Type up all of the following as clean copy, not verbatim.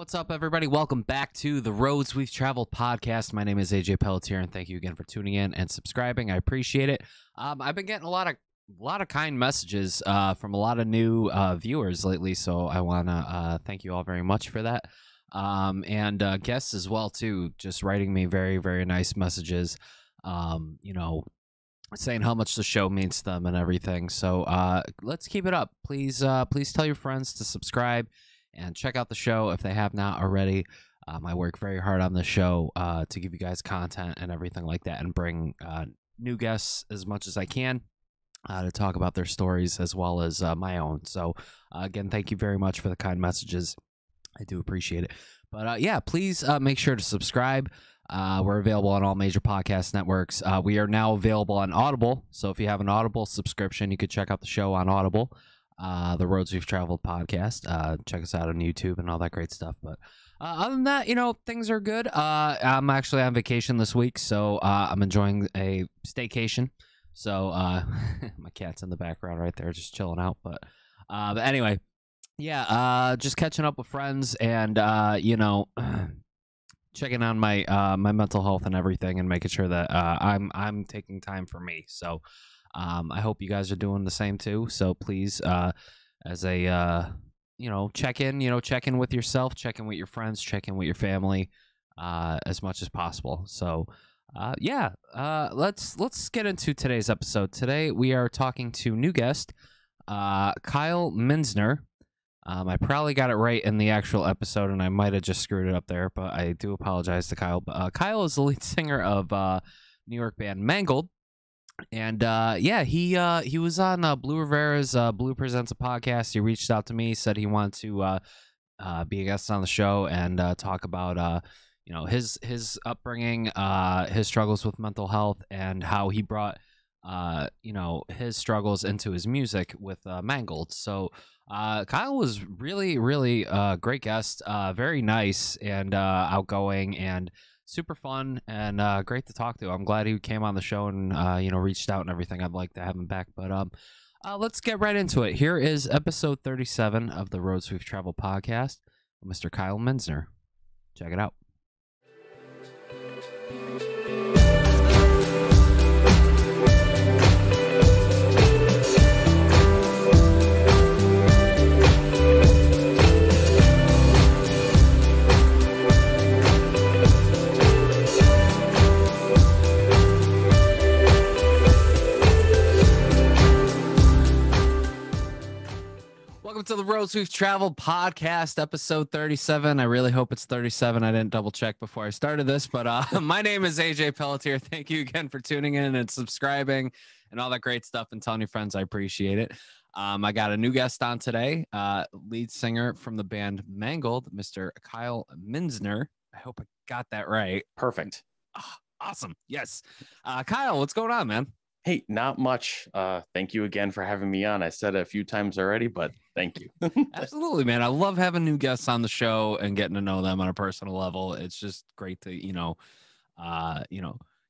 What's up, everybody? Welcome back to the Roads We've Traveled podcast. My name is AJ Pelletier, and thank you again for tuning in and subscribing. I appreciate it. I've been getting a lot of kind messages from a lot of new viewers lately, so I want to thank you all very much for that. And guests as well too, just writing me very, very nice messages. Saying how much the show means to them and everything. So let's keep it up. Please tell your friends to subscribe and check out the show if they have not already. I work very hard on the show to give you guys content and everything like that, and bring new guests as much as I can to talk about their stories as well as my own. So again, thank you very much for the kind messages. I do appreciate it. But yeah, please make sure to subscribe. We're available on all major podcast networks. We are now available on Audible. So if you have an Audible subscription, you could check out the show on Audible. The Roads We've Traveled podcast. Check us out on YouTube and all that great stuff. But other than that, things are good. I'm actually on vacation this week, so I'm enjoying a staycation. So my cat's in the background right there, just chilling out. But anyway, yeah, just catching up with friends and checking on my my mental health and everything, and making sure that I'm taking time for me. So. I hope you guys are doing the same too. So please, as a check in with yourself, check in with your friends, check in with your family, as much as possible. So, let's get into today's episode. Today we are talking to new guest, Kyle Muenzner. I probably got it right in the actual episode, and I might have just screwed it up there, but I do apologize to Kyle. But Kyle is the lead singer of New York band Mangled. And he was on Blue Rivera's Blue Presents a podcast. He reached out to me, said he wanted to be a guest on the show and talk about his upbringing, his struggles with mental health, and how he brought his struggles into his music with Mangled. So Kyle was really, really a great guest, very nice and outgoing and super fun and great to talk to. I'm glad he came on the show and reached out and everything. I'd like to have him back, but let's get right into it. Here is episode 37 of the Roads We've Traveled podcast with Mr. Kyle Muenzner. Check it out. Welcome to the Roads We've Traveled podcast, episode 37. I really hope it's 37. I didn't double check before I started this, but my name is AJ Pelletier. Thank you again for tuning in and subscribing and all that great stuff and telling your friends. I appreciate it. I got a new guest on today, lead singer from the band Mangled, Mr. Kyle Muenzner. I hope I got that right. Perfect. Oh, awesome. Yes. Kyle, what's going on, man? Hey, not much. Thank you again for having me on. I said it a few times already, but thank you. Absolutely, man. I love having new guests on the show and getting to know them on a personal level. It's just great to,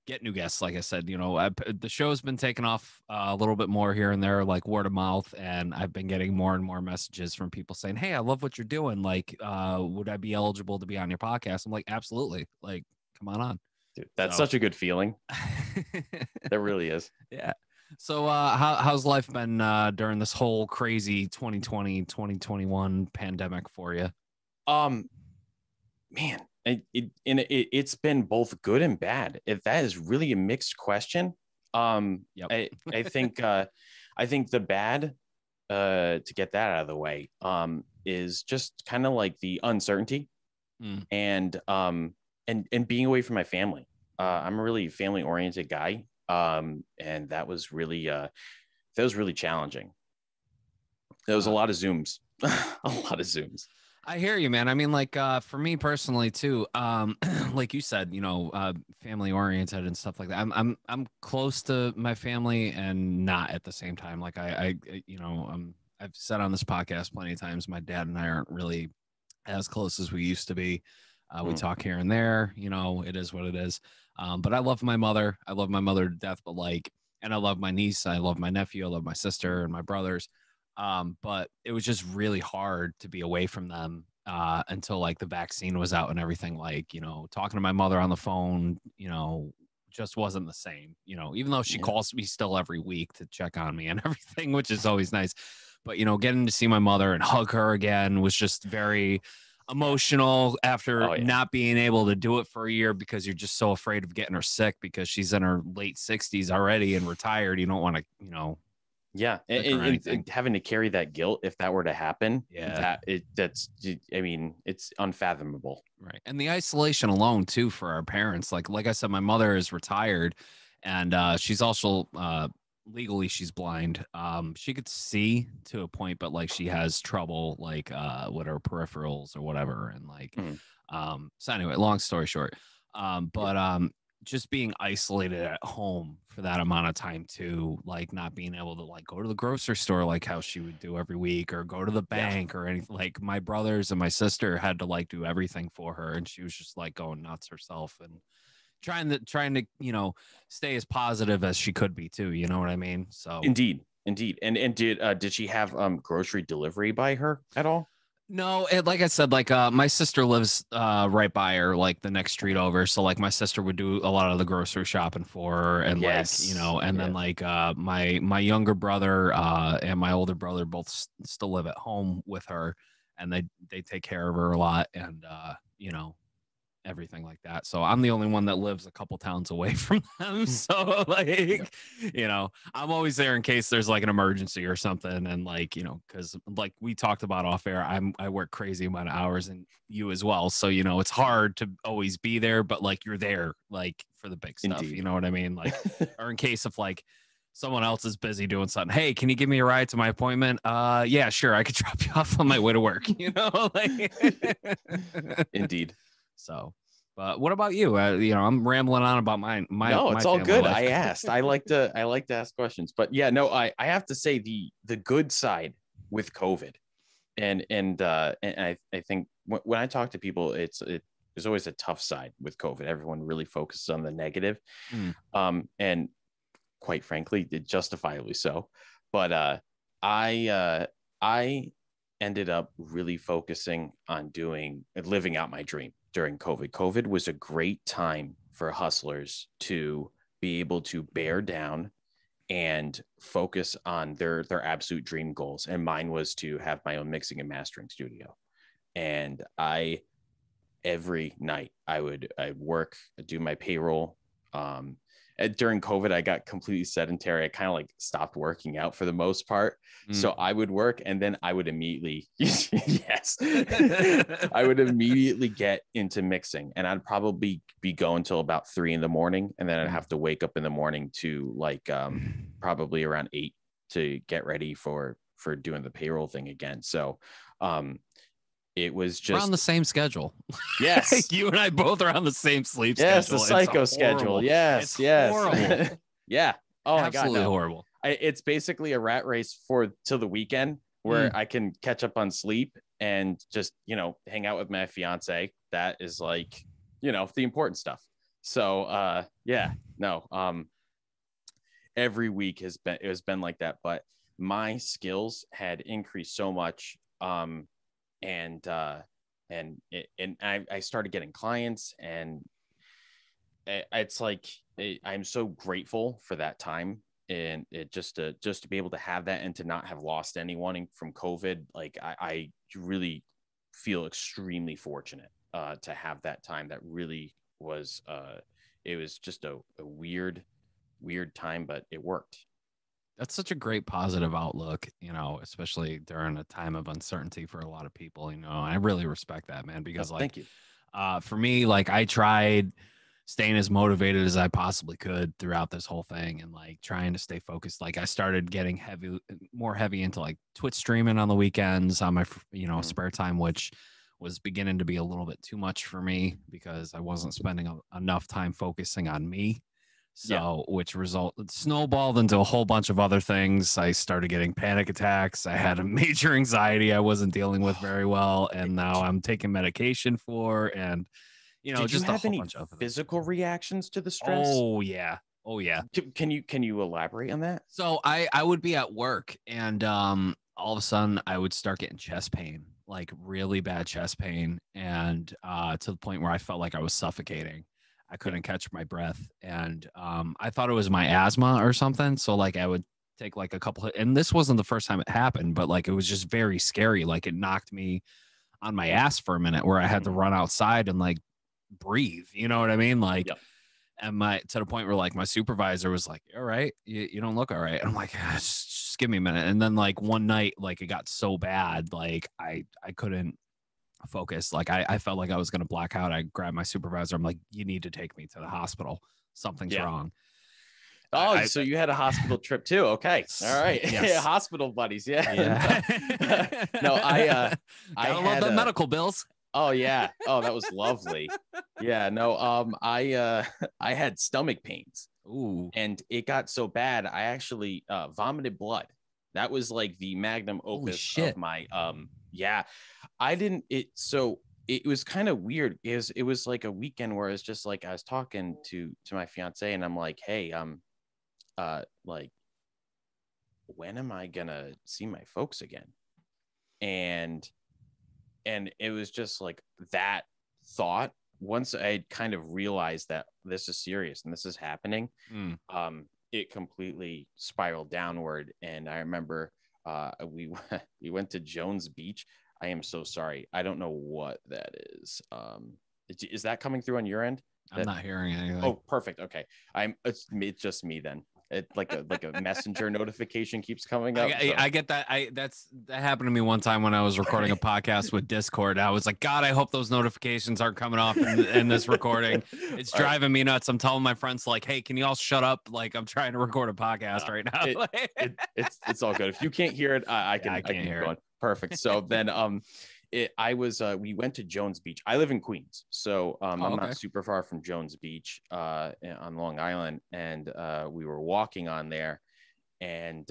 get new guests. Like I said, the show's been taking off a little bit more here and there, like word of mouth. And I've been getting more and more messages from people saying, hey, I love what you're doing. Like, would I be eligible to be on your podcast? I'm like, absolutely. Like, come on. Dude, that's such a good feeling. That really is. Yeah. So how's life been during this whole crazy 2020, 2021 pandemic for you? Man, it's been both good and bad. If that is really a mixed question. Yep. I think the bad, to get that out of the way, is just kind of like the uncertainty and being away from my family. I'm a really family oriented guy. And that was really challenging. There was a lot of Zooms, I hear you, man. I mean, like, for me personally too, like you said, family oriented and stuff like that. I'm close to my family and not at the same time. Like I've said on this podcast plenty of times, my dad and I aren't really as close as we used to be. We talk here and there, it is what it is. But I love my mother. I love my mother to death, and I love my niece. I love my nephew. I love my sister and my brothers. But it was just really hard to be away from them until like the vaccine was out and everything. Like, talking to my mother on the phone, just wasn't the same, even though she Yeah. calls me still every week to check on me and everything, which is always nice. But, getting to see my mother and hug her again was just very emotional after Oh yeah. not being able to do it for a year because you're just so afraid of getting her sick because she's in her late 60s already and retired. You don't want to, Yeah, sick or anything. and having to carry that guilt if that were to happen, Yeah. I mean, it's unfathomable. Right. And the isolation alone too for our parents. Like I said, my mother is retired and she's also legally she's blind. She could see to a point, but like she has trouble like with her peripherals or whatever. And like Mhm. so anyway, long story short. Yeah. But just being isolated at home for that amount of time too, like not being able to like go to the grocery store like how she would do every week or go to the Yeah. bank or anything. Like my brothers and my sister had to like do everything for her and she was just like going nuts herself and trying to stay as positive as she could be too, you know what I mean? So Indeed, indeed. And did she have grocery delivery by her at all? no, like I said, like my sister lives right by her, like the next street over. So like my sister would do a lot of the grocery shopping for her, and like Yes. and Yeah. then like my younger brother and my older brother both still live at home with her, and they take care of her a lot, and everything like that. So I'm the only one that lives a couple towns away from them. So Yeah. like, I'm always there in case there's like an emergency or something. And like, because like we talked about off air, I work crazy amount of hours and you as well. So, it's hard to always be there, but like you're there like for the big stuff. You Indeed. know what I mean? Like, or in case of like someone else is busy doing something. Hey, can you give me a ride to my appointment? Yeah, sure. I could drop you off on my way to work, like Indeed. so, but what about you? I'm rambling on about No, my it's all family good. life. I asked. I like to ask questions, but yeah, no, I have to say the good side with COVID, and I think when I talk to people, there's always a tough side with COVID. Everyone really focuses on the negative, Mm. and quite frankly, justifiably so. But I ended up really focusing on living out my dream during COVID. COVID was a great time for hustlers to be able to bear down and focus on their absolute dream goals. And mine was to have my own mixing and mastering studio. And every night I'd work, I'd do my payroll. During COVID, I got completely sedentary. I kind of like stopped working out for the most part. So I would work and then I would immediately, yes, I would immediately get into mixing, and I'd probably be going till about 3 a.m. And then I'd have to wake up in the morning to like probably around 8 to get ready for doing the payroll thing again. So it was We're on the just, same schedule. yes, You and I both are on the same sleep yes, the schedule. It's psycho schedule. horrible. Yes, It's yes. horrible. Yeah. Oh my God, Absolutely no. horrible. It's basically a rat race till the weekend where I can catch up on sleep and just, hang out with my fiance. That is like, the important stuff. So yeah, no, every week has been like that, but my skills had increased so much. And I started getting clients, and it's like I'm so grateful for that time, and it just to be able to have that and to not have lost anyone from COVID. Like I really feel extremely fortunate to have that time. That really was it was just a weird time, but it worked. That's such a great positive outlook, especially during a time of uncertainty for a lot of people. I really respect that, man, Oh, because like thank you. for me, like I tried staying as motivated as I possibly could throughout this whole thing and like trying to stay focused. Like I started getting more heavy into like Twitch streaming on the weekends on my, spare time, which was beginning to be a little bit too much for me because I wasn't spending enough time focusing on me. Yeah. So, which snowballed into a whole bunch of other things. I started getting panic attacks. I had a major anxiety I wasn't dealing with very well. And now I'm taking medication for, and, Did you just a have whole any bunch of things. physical reactions to the stress? Oh, yeah. Oh, yeah. Can you elaborate on that? So I would be at work and all of a sudden I would start getting chest pain like really bad chest pain, and to the point where I felt like I was suffocating. I couldn't catch my breath, and I thought it was my asthma or something. So like I would take like a couple, and this wasn't the first time it happened, but like it was just very scary. Like it knocked me on my ass for a minute, where I had to run outside and like breathe. You know what I mean? Like, Yep. and to the point where like my supervisor was like, all right, you don't look all right. And I'm like, just give me a minute. And then like one night, like it got so bad, like I couldn't focus. Like I felt like I was going to black out. I grabbed my supervisor. I'm like, you need to take me to the hospispecial. Something's wrong. Oh, so you had a hospital trip too? Okay, all right. Yes. Yeah, hospital buddies. Yeah. No, I I love had the medical bills. Oh yeah. Oh, that was lovely. Yeah. No. I had stomach pains. Ooh. And it got so bad, I actually vomited blood. That was like the magnum opus of my Yeah. I didn't. So it was kind of weird. It was like a weekend where it's just like I was talking to my fiance, and I'm like, hey, like, when am I gonna see my folks again? And it was just like that thought. Once I kind of realized that this is serious and this is happening, it completely spiraled downward. And I remember we went to Jones Beach. I am so sorry. I don't know what that is. Is that coming through on your end? I'm not hearing anything. Oh, perfect. Okay. It's just me then. It like a messenger notification keeps coming up. I get that. That happened to me one time when I was recording a podcast with Discord. I was like, God, I hope those notifications aren't coming off in this recording. It's driving me nuts. I'm telling my friends like, hey, can you all shut up? Like I'm trying to record a podcast right now. It's all good. If you can't hear it, I can hear it. Perfect. So then we went to Jones Beach. I live in Queens, so I'm not super far from Jones Beach on Long Island, and we were walking on there, and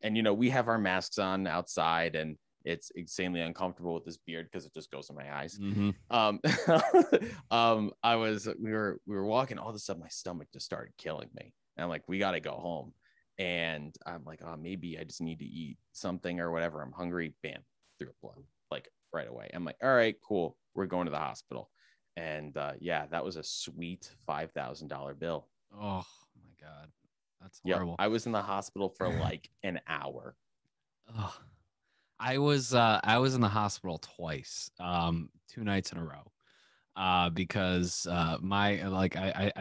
we have our masks on outside, and it's insanely uncomfortable with this beard because it just goes in my eyes. Mm-hmm. We were walking, all of a sudden my stomach just started killing me, and I'm like, we got to go home, and I'm like, oh, maybe I just need to eat something or whatever. I'm hungry. Bam, threw up blood like right away. I'm like, all right, cool. We're going to the hospital. And that was a sweet $5,000 bill. Oh my God. That's horrible. I was in the hospital for like an hour. Oh, I was in the hospital twice, 2 nights in a row. Because I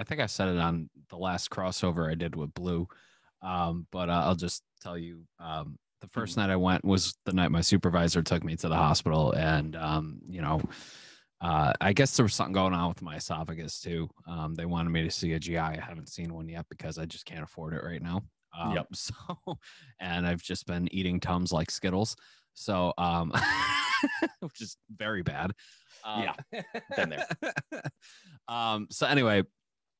think I said it on the last crossover I did with Blue. But I'll just tell you, the first night I went was the night my supervisor took me to the hospital, and I guess there was something going on with my esophagus too. They wanted me to see a GI. I haven't seen one yet because I just can't afford it right now. So, and I've just been eating Tums like Skittles. So, which is very bad. Been there. So anyway,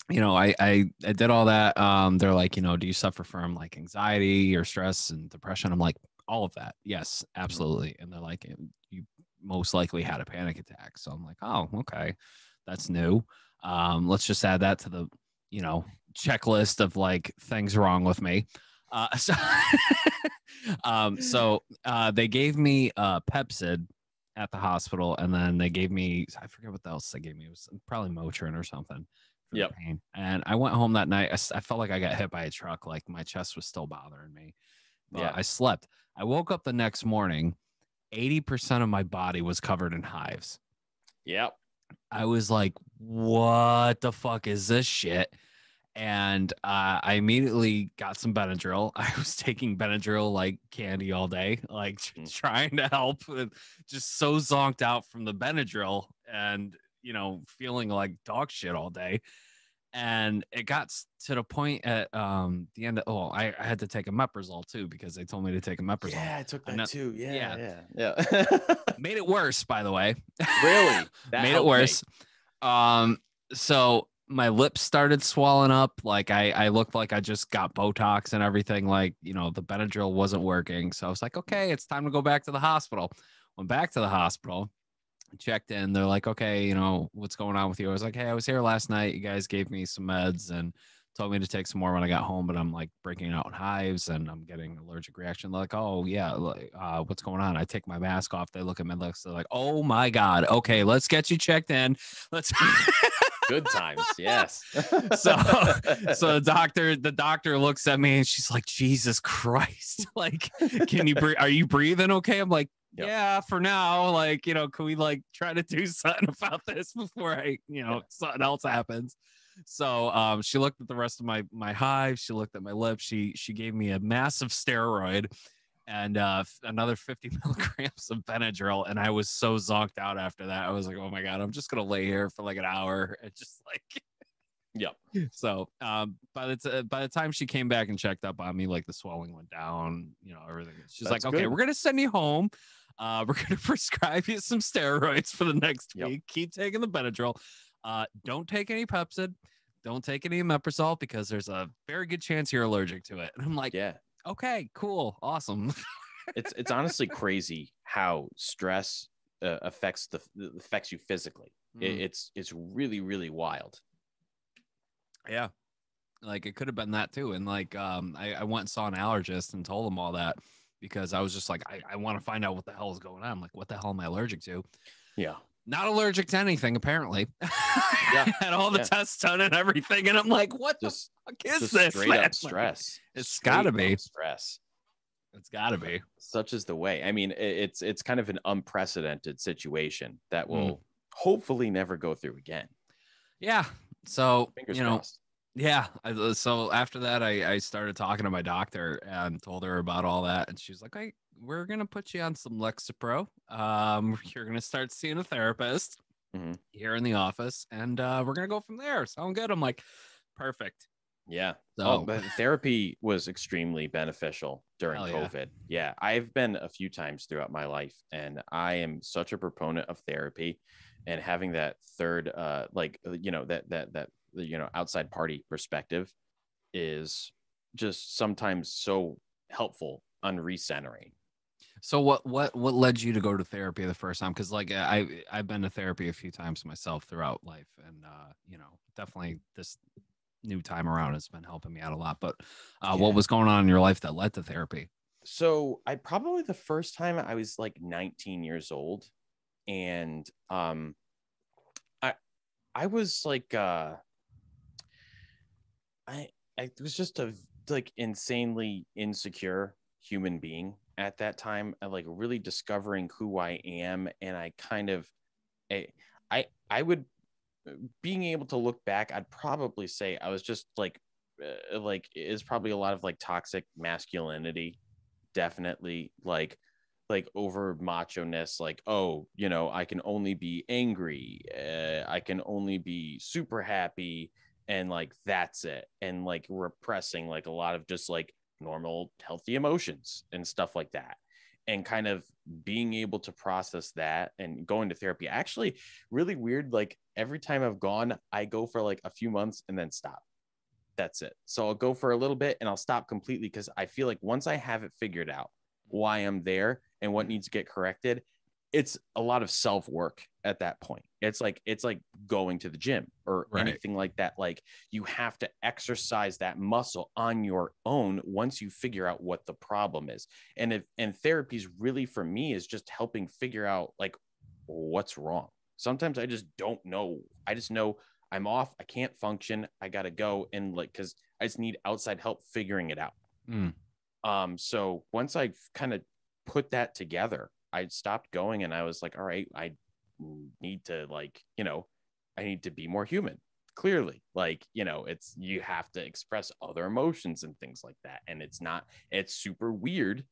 I did all that. They're like, do you suffer from like anxiety or stress and depression? I'm like, all of that. Yes, absolutely. And they're like, you most likely had a panic attack. So I'm like, oh, okay. That's new. Let's just add that to the, checklist of like things wrong with me. So they gave me Pepsid at the hospital, and then they gave me, I forget what else they gave me. It was probably Motrin or something. Pain. And I went home that night. I felt like I got hit by a truck. Like my chest was still bothering me. But I slept. I woke up the next morning. 80% of my body was covered in hives. Yep. I was like, what the fuck is this shit? And I immediately got some Benadryl. I was taking Benadryl like candy all day, like trying to help. Just so zonked out from the Benadryl and, feeling like dog shit all day. And it got to the point at the end of, I had to take a Meprazole too, because they told me to take a Meprazole. Yeah, I took that too. Yeah. Made it worse, by the way. Really? That made it worse. So my lips started swelling up. Like I looked like I just got Botox and everything. Like, the Benadryl wasn't working. So I was like, okay, it's time to go back to the hospital. Went back to the hospital. Checked in. They're like, okay, what's going on with you? I was like, hey, I was here last night. You guys gave me some meds and told me to take some more when I got home, but I'm like breaking out in hives and I'm getting allergic reaction. They're like, oh yeah, like, what's going on? I take my mask off. They look at my lips. They're like, oh my God. Okay, let's get you checked in. Let's Good times, yes. so the doctor looks at me and she's like, Jesus Christ. Like, can you breathe? Are you breathing okay? I'm like, Yep. yeah, for now. Like, can we like try to do something about this before something else happens? So she looked at the rest of my hives. She looked at my lips. She gave me a massive steroid and another 50 milligrams of Benadryl. And I was so zonked out after that. I was like, oh my God, I'm just going to lay here for like an hour. And just like, Yep. so by the time she came back and checked up on me, like the swelling went down, everything. She's That's like, okay, good. we're going to send you home. We're going to prescribe you some steroids for the next week. Keep taking the Benadryl. Don't take any Pepsid. Don't take any omeprazole because there's a very good chance you're allergic to it. And I'm like, Yeah. Okay, cool. Awesome. It's honestly crazy how stress affects you physically. It's really, really wild. Yeah. Like it could have been that too. And like I went and saw an allergist and told him all that because I was just like, I want to find out what the hell is going on. I'm like, what the hell am I allergic to? Yeah. Not allergic to anything, apparently. Yeah. Had all the tests done and everything. And I'm like, what the fuck is this? Straight up stress. It's gotta be stress. It's gotta be. Such is the way. I mean, it's kind of an unprecedented situation that will hopefully never go through again. Yeah. So, fingers crossed. Yeah. So after that, I started talking to my doctor and told her about all that. And she was like, hey, we're going to put you on some Lexapro. You're going to start seeing a therapist here in the office. And we're going to go from there. Sound good? I'm like, perfect. Yeah. But therapy was extremely beneficial during COVID. Yeah. I've been a few times throughout my life, and I am such a proponent of therapy and having that third, outside party perspective is just sometimes so helpful on recentering. So what led you to go to therapy the first time? Because like I've been to therapy a few times myself throughout life, and definitely this new time around has been helping me out a lot. But what was going on in your life that led to therapy? So the first time I was like 19 years old, and I was like I was just a like insanely insecure human being at that time. I like really discovering who I am, and I kind of I would, being able to look back, I'd probably say I was just like is probably a lot of like toxic masculinity, definitely like over macho-ness, like, oh, I can only be angry, I can only be super happy, and like that's it, and like repressing like a lot of just like normal healthy emotions and stuff like that, and kind of being able to process that and going to therapy. Actually, really weird, like every time I've gone, I go for like a few months and then stop. That's it. So I'll go for a little bit and I'll stop completely, because I feel like once I have it figured out why I'm there and what needs to get corrected, it's a lot of self-work at that point. It's like going to the gym or anything like that. Like you have to exercise that muscle on your own once you figure out what the problem is. And therapy is really, for me, is just helping figure out like what's wrong. Sometimes I just don't know. I just know I'm off. I can't function. I got to go. And like, cause I just need outside help figuring it out. So once I kind of put that together, I stopped going, and I was like, all right, I need to I need to be more human. Clearly, like, it's, you have to express other emotions and things like that. And it's super weird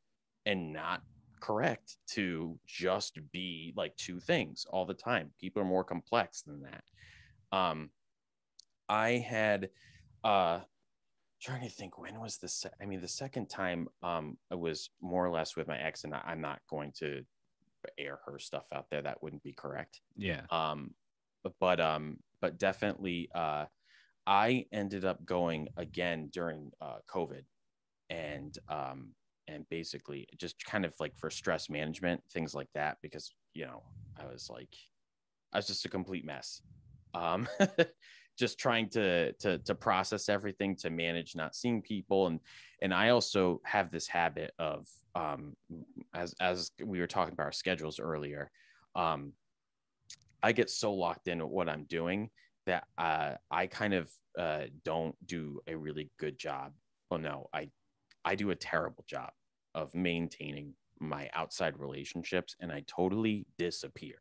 and not correct to just be like two things all the time. People are more complex than that. I had, trying to think, when was this? I mean, the second time it was more or less with my ex, and I'm not going to air her stuff out there. That wouldn't be correct. Yeah. But definitely I ended up going again during COVID, and basically just kind of like for stress management, things like that, because I was just a complete mess. just trying to process everything, to manage not seeing people. And I also have this habit of, as we were talking about our schedules earlier, I get so locked in what I'm doing that I kind of don't do a really good job. Well, no, I do a terrible job of maintaining my outside relationships, and I totally disappear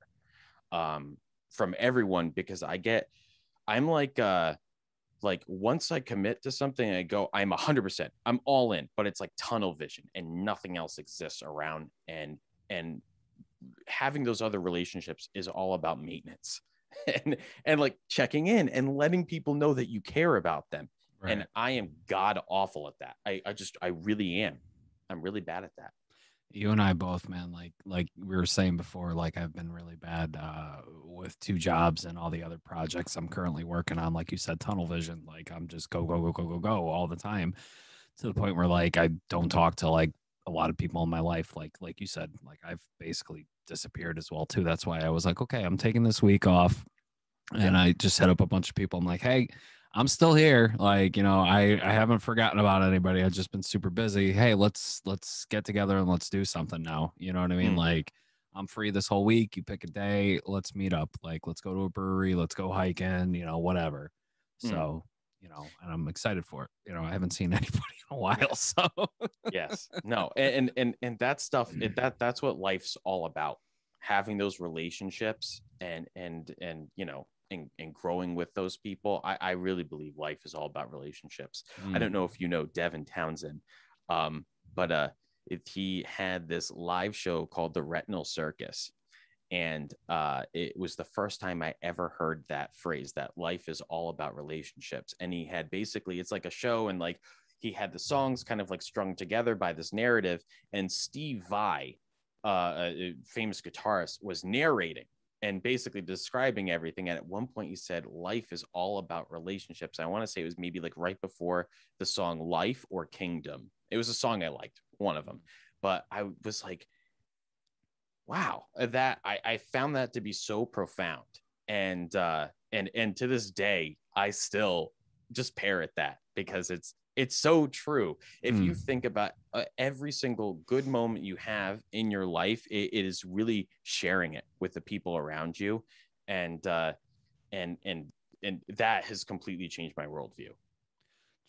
from everyone, because I'm like once I commit to something, I go, I'm 100%, I'm all in, but it's like tunnel vision and nothing else exists around. And having those other relationships is all about maintenance and like checking in and letting people know that you care about them. Right. And I am god awful at that. I really am. I'm really bad at that. You and I both, man. Like we were saying before, like I've been really bad with 2 jobs and all the other projects I'm currently working on. Like you said, tunnel vision. Like I'm just go go go go go go all the time, to the point where like I don't talk to like a lot of people in my life. Like you said, like I've basically disappeared as well too. That's why I was like, okay, I'm taking this week off, and I just hit up a bunch of people. I'm like, hey, I'm still here. Like, I haven't forgotten about anybody. I've just been super busy. Hey, let's get together and let's do something now. You know what I mean? Like, I'm free this whole week. You pick a day. Let's meet up. Like, let's go to a brewery. Let's go hiking. Whatever. So, and I'm excited for it. I haven't seen anybody in a while. So Yes. No. And that stuff, that's what life's all about. Having those relationships and and growing with those people. I really believe life is all about relationships. I don't know if you know Devin Townsend, but if he had this live show called the Retinal Circus. And it was the first time I ever heard that phrase, that life is all about relationships. And he had basically, it's like a show, and like he had the songs kind of like strung together by this narrative. And Steve Vai, a famous guitarist, was narrating and basically describing everything. And at one point he said, life is all about relationships. I want to say it was maybe like right before the song Life or Kingdom. It was a song I liked, one of them. But I was like, wow, that I found that to be so profound. And to this day, I still just parrot that, because it's so true. If you think about every single good moment you have in your life, it is really sharing it with the people around you. And that has completely changed my worldview.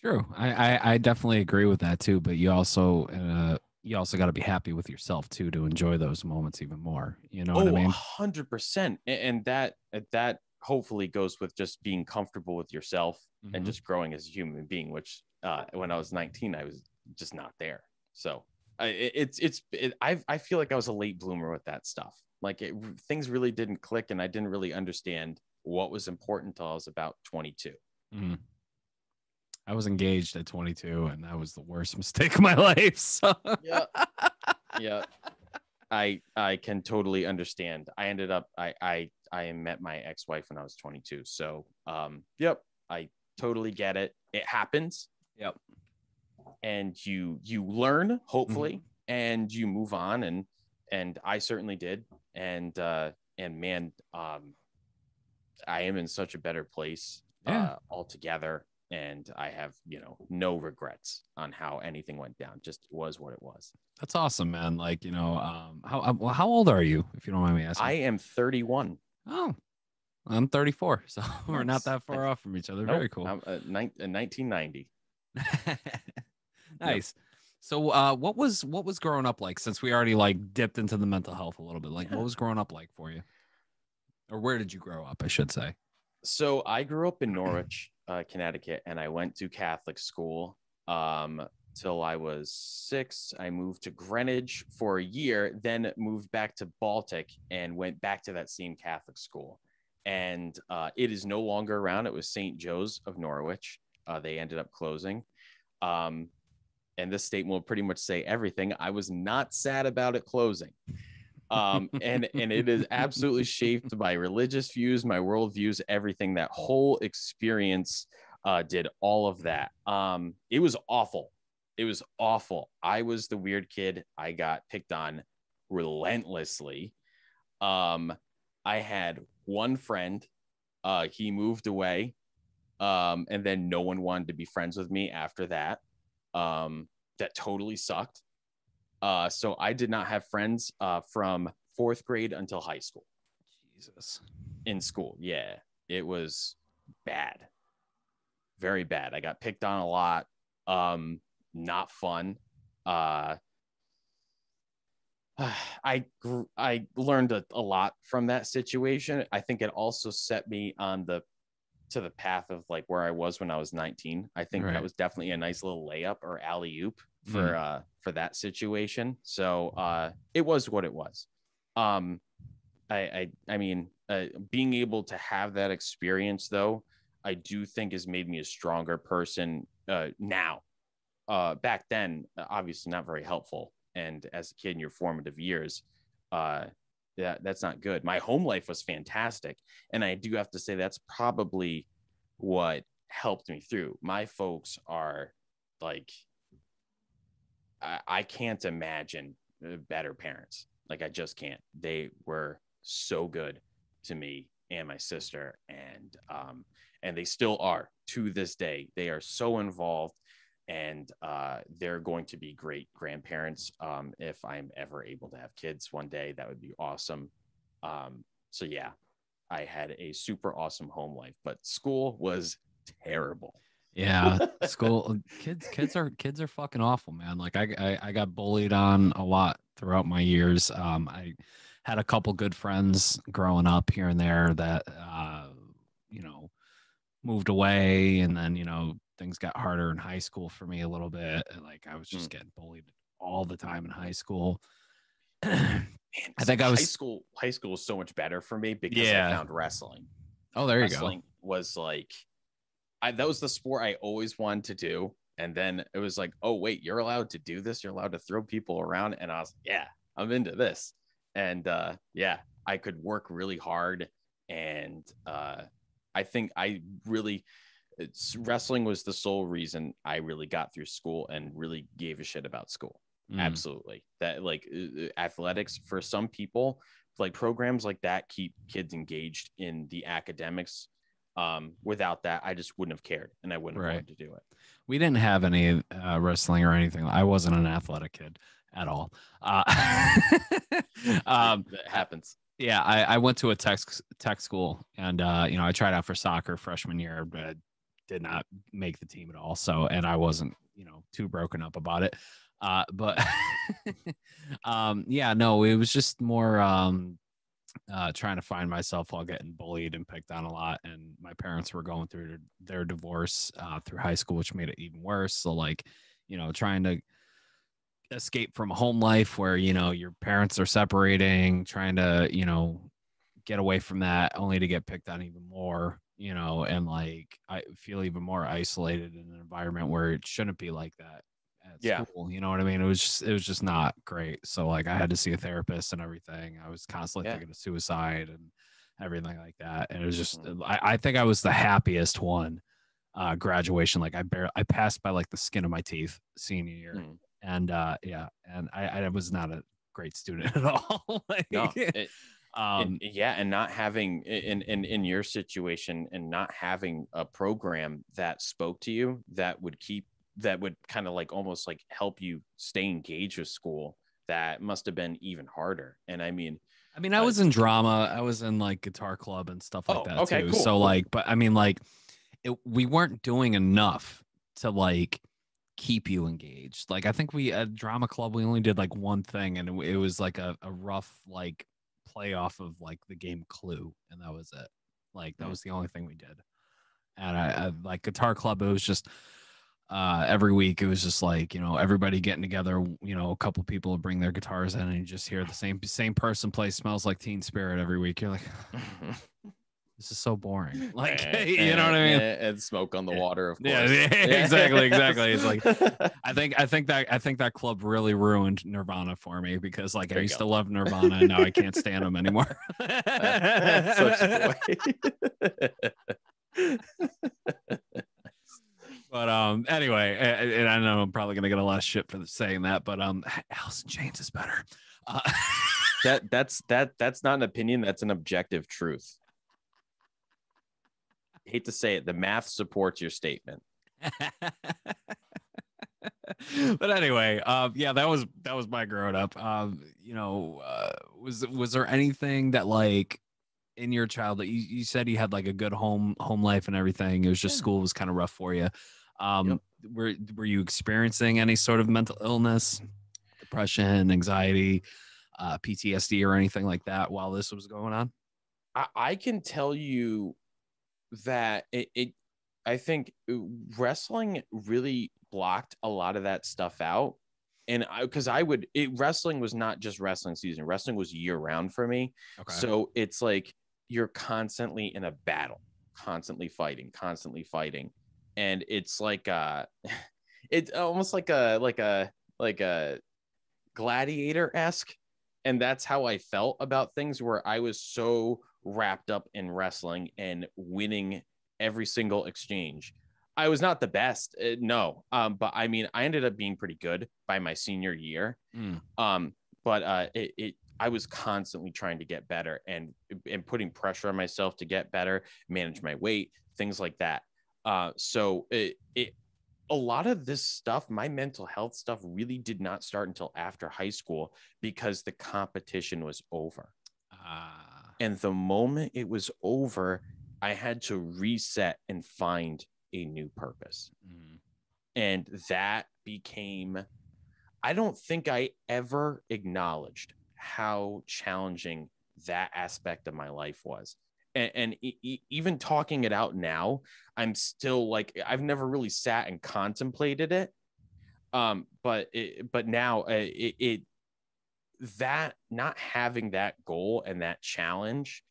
True. I definitely agree with that too. But you also got to be happy with yourself too, to enjoy those moments even more. You know what I mean? 100%. And that hopefully goes with just being comfortable with yourself and just growing as a human being, which when I was 19, I was just not there. So I feel like I was a late bloomer with that stuff. Like things really didn't click, and I didn't really understand what was important until I was about 22. I was engaged at 22, and that was the worst mistake of my life. So yeah. I can totally understand. I ended up I met my ex-wife when I was 22. So yep, I totally get it. It happens. Yep. And you learn, hopefully, and you move on, and I certainly did. And man, I am in such a better place altogether. And I have, no regrets on how anything went down. Just was what it was. That's awesome, man. Like, how old are you, if you don't mind me asking? I am 31. Oh, I'm 34, so we're not Nice. that far off from each other. Nope. Very cool. I'm 1990. Nice. So, what was growing up like? Since we already like dipped into the mental health a little bit, like what was growing up like for you, or where did you grow up? I should say. So I grew up in Norwich, Connecticut, and I went to Catholic school till I was 6. I moved to Greenwich for a year, then moved back to Baltic and went back to that same Catholic school. And it is no longer around. It was St. Joe's of Norwich. They ended up closing. And this statement will pretty much say everything. I was not sad about it closing. And it is absolutely shaped by religious views, my worldviews, everything. That whole experience did all of that. It was awful. It was awful. I was the weird kid. I got picked on relentlessly. I had one friend. He moved away, And then no one wanted to be friends with me after that. That totally sucked. So I did not have friends from 4th grade until high school. Jesus. In school. Yeah, it was bad. Very bad. I got picked on a lot. Not fun. I learned a lot from that situation. I think it also set me on the path of like where I was when I was 19. I think that was definitely a nice little layup or alley-oop for that situation. So it was what it was. I mean, being able to have that experience though, I do think has made me a stronger person now. Back then, obviously not very helpful. And as a kid in your formative years, that's not good. My home life was fantastic. And I do have to say that's probably what helped me through. My folks are like, I can't imagine better parents. Like, I just can't. They were so good to me and my sister, and they still are to this day. They are so involved, and they're going to be great grandparents. If I'm ever able to have kids one day, that would be awesome. So yeah, I had a super awesome home life, but school was terrible. Yeah, school kids are fucking awful, man. Like I got bullied on a lot throughout my years. I had a couple good friends growing up here and there that you know, moved away, and then, you know, things got harder in high school for me a little bit. Like I was just getting bullied all the time in high school. I think I was high school was so much better for me because I found wrestling. Oh, there you go. Wrestling was like that was the sport I always wanted to do. And then it was like, oh, wait, you're allowed to do this. You're allowed to throw people around. And I was, yeah, I'm into this. And yeah, I could work really hard. And I think wrestling was the sole reason I really got through school and really gave a shit about school. Absolutely. That like athletics for some people, like programs like that keep kids engaged in the academics. Without that, I just wouldn't have cared, and I wouldn't have wanted to do it. We didn't have any wrestling or anything. I wasn't an athletic kid at all. That happens. Yeah, I went to a tech school, and you know, I tried out for soccer freshman year, but did not make the team at all. So, and I wasn't, you know, too broken up about it. But yeah, no, it was just more trying to find myself while getting bullied and picked on a lot. And my parents were going through their divorce through high school, which made it even worse. So, like, you know, trying to escape from a home life where, you know, your parents are separating, trying to, you know, get away from that only to get picked on even more, you know, and like I feel even more isolated in an environment where it shouldn't be like that at school. You know what I mean? It was just not great. So like I had to see a therapist and everything. I was constantly thinking of suicide and everything like that. And it was just I think I was the happiest one graduation. Like I passed by like the skin of my teeth senior year. And yeah, and I was not a great student at all. Like, no, yeah, and not having in your situation and not having a program that spoke to you that would kind of like almost like help you stay engaged with school, that must have been even harder. And I mean I was in drama, I was in like guitar club and stuff like that too. Cool, so like, but I mean, like we weren't doing enough to like keep you engaged. Like I think we at drama club we only did like one thing, and it was like a rough like play off of like the game Clue, and that was it. Like that was the only thing we did. And I like guitar club, it was just every week it was just like, you know, everybody getting together, you know, a couple people would bring their guitars in, and you just hear the same person play Smells Like Teen Spirit every week. You're like this is so boring. Like, you know what I mean? And Smoke on the Water, of course. Yeah, exactly. It's like I think that club really ruined Nirvana for me, because like I used to love Nirvana and now I can't stand them anymore. Such a boy. But anyway, and I know I'm probably gonna get a lot of shit for saying that, but Alice in Chains is better. That's not an opinion. That's an objective truth. hate to say it, the math supports your statement. But anyway, yeah, that was my growing up. Was there anything that like in your childhood, you said you had like a good home life and everything. It was just school was kind of rough for you. Yep. Were you experiencing any sort of mental illness, depression, anxiety, PTSD, or anything like that while this was going on? I can tell you that I think wrestling really blocked a lot of that stuff out. And wrestling was not just wrestling season. Wrestling was year round for me. Okay. So it's like you're constantly in a battle, constantly fighting. And it's like it's almost like a gladiator-esque. And that's how I felt about things, where I was so wrapped up in wrestling and winning every single exchange. I was not the best, no, but I mean, I ended up being pretty good by my senior year. But I was constantly trying to get better and putting pressure on myself to get better, manage my weight, things like that. So a lot of this stuff, my mental health stuff, really did not start until after high school, because the competition was over. And the moment it was over, I had to reset and find a new purpose. And that became, I don't think I ever acknowledged how challenging that aspect of my life was. And even talking it out now, I'm still like, I've never really sat and contemplated it. But now that not having that goal and that challenge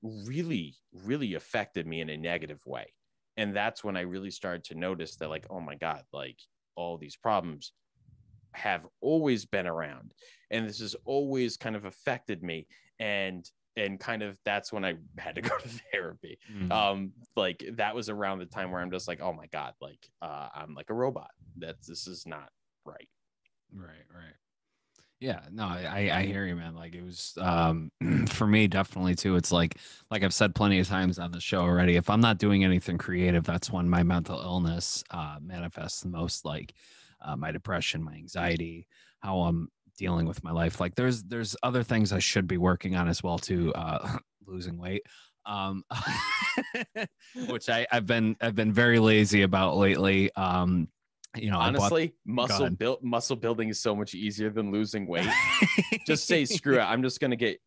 really, really affected me in a negative way. And that's when I really started to notice that, like, oh my God, like all these problems have always been around, and this has always kind of affected me. And kind of that's when I had to go to therapy. Like that was around the time where I'm just like, oh my God, like I'm like a robot. This is not right. Right. Yeah, no, I hear you, man. Like it was for me definitely too. It's like I've said plenty of times on the show already, if I'm not doing anything creative, that's when my mental illness manifests the most, like my depression, my anxiety, how I'm dealing with my life. Like there's other things I should be working on as well too, losing weight. Which I've been very lazy about lately. Honestly, muscle building is so much easier than losing weight. Just say screw it. I'm just gonna get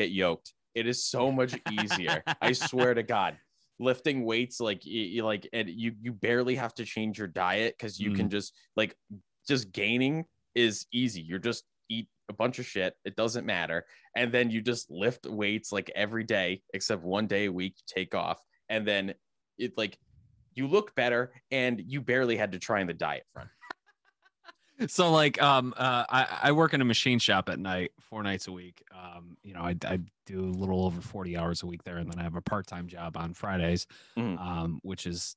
yoked. It is so much easier. I swear to God. Lifting weights, like and you barely have to change your diet, because you can just gaining is easy. You're just eat a bunch of shit. It doesn't matter. And then you just lift weights like every day, except one day a week, you take off. And then it like you look better, and you barely had to try in the diet front. So like I work in a machine shop at night 4 nights a week. I do a little over 40 hours a week there, and then I have a part-time job on Fridays, which is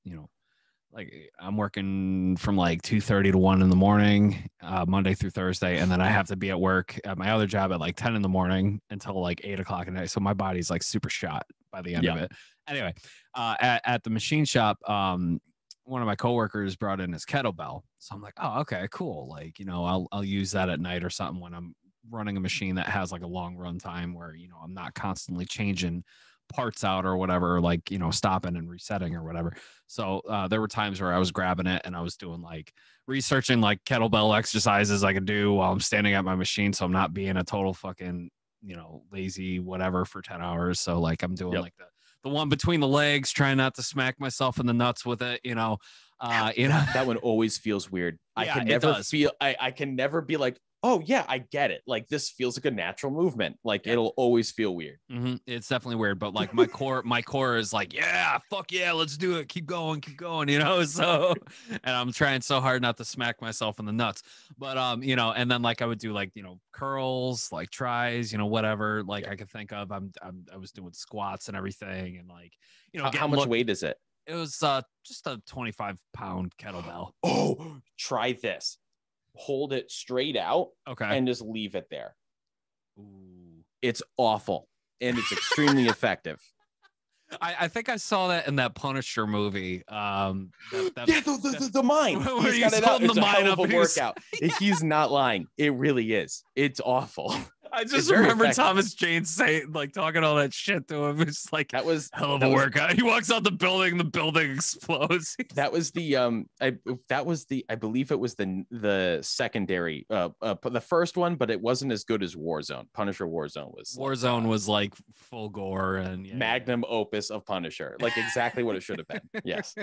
like I'm working from like 2:30 to 1 in the morning, Monday through Thursday, and then I have to be at work at my other job at like 10 in the morning until like 8 o'clock at night. So my body's like super shot by the end of it. Anyway, at the machine shop, one of my coworkers brought in his kettlebell. So I'm like, oh, okay, cool. Like, I'll use that at night or something when I'm running a machine that has like a long run time where, I'm not constantly changing parts out or whatever, like, stopping and resetting or whatever. So there were times where I was grabbing it and I was doing like researching like kettlebell exercises I could do while I'm standing at my machine. So I'm not being a total fucking, lazy whatever for 10 hours. So like I'm doing like the one between the legs, trying not to smack myself in the nuts with it, That one always feels weird. Yeah, I can never be like, oh yeah, I get it. Like this feels like a natural movement. Like it'll always feel weird. It's definitely weird, but like my core is like, yeah, fuck yeah, let's do it. Keep going. So, and I'm trying so hard not to smack myself in the nuts, but and then like I would do like, curls, like tries, whatever, like I could think of. I was doing squats and everything. And like, how much weight is it? It was just a 25-pound kettlebell. Oh, try this. Hold it straight out, okay, and just leave it there. Ooh. It's awful, and it's extremely effective. I think I saw that in that Punisher movie. The mine. Where He's got it out. holding It's the a mine hell up. of a workout. He's not lying. It really is. It's awful. I just remember Thomas Jane saying, like, talking all that shit to him. It's like, that was hell of a workout. He walks out the building explodes. That was the I believe it was the secondary the first one, but it wasn't as good as Warzone. Punisher Warzone was like full gore and magnum opus of Punisher, like exactly what it should have been. Yes.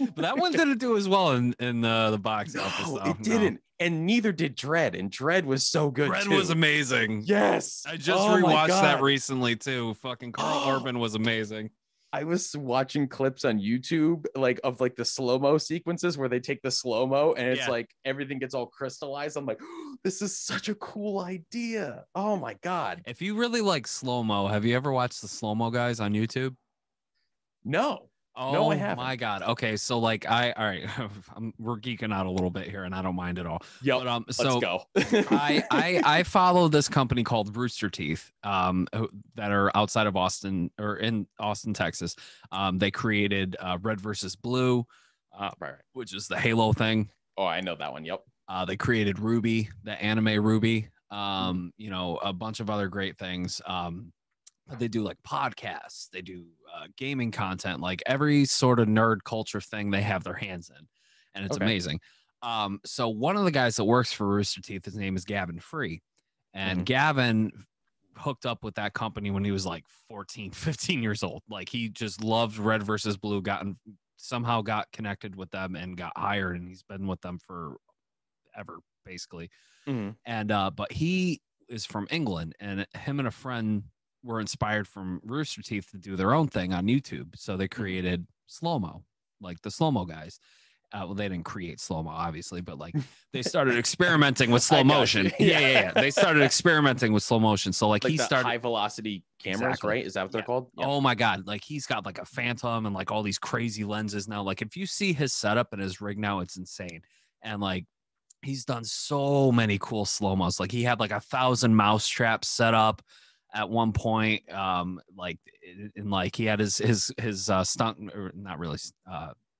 But that one didn't do as well in the box office. No, it didn't, and neither did Dread. And Dread was so good. Dread was amazing. Yes, I just rewatched that recently too. Fucking Carl Urban was amazing. I was watching clips on YouTube, like of like the slow-mo sequences where they take the slow-mo and it's like everything gets all crystallized. I'm like, oh, this is such a cool idea. Oh my God. If you really like slow-mo, have you ever watched the slow-mo guys on YouTube? No. Oh, no, I haven't. My God. Okay, so like all right, we're geeking out a little bit here, and I don't mind at all. Yeah, but let's go. I follow this company called Rooster Teeth, that are outside of Austin or in Austin, Texas. They created Red versus Blue, which is the Halo thing. Oh, I know that one. Yep. They created Ruby, the anime Ruby. You know, a bunch of other great things. They do like podcasts, they do gaming content, like every sort of nerd culture thing they have their hands in, and it's amazing. So one of the guys that works for Rooster Teeth, his name is Gavin Free, and Gavin hooked up with that company when he was like 14, 15 years old. Like he just loved Red versus Blue, somehow got connected with them and got hired, and he's been with them for ever basically. And but he is from England, and him and a friend were inspired from Rooster Teeth to do their own thing on YouTube. So they created slow-mo, like the slow-mo guys. Well, they didn't create slow-mo, obviously, but like they started experimenting with slow motion. Yeah. They started experimenting with slow motion. So like he started high velocity cameras, right? Is that what they're called? Yeah. Oh my God. Like he's got like a Phantom and like all these crazy lenses now. Like if you see his setup and his rig now, it's insane. And like, he's done so many cool slow-mos. Like he had like 1,000 mouse traps set up at one point. Like in like he had his stunt, or not really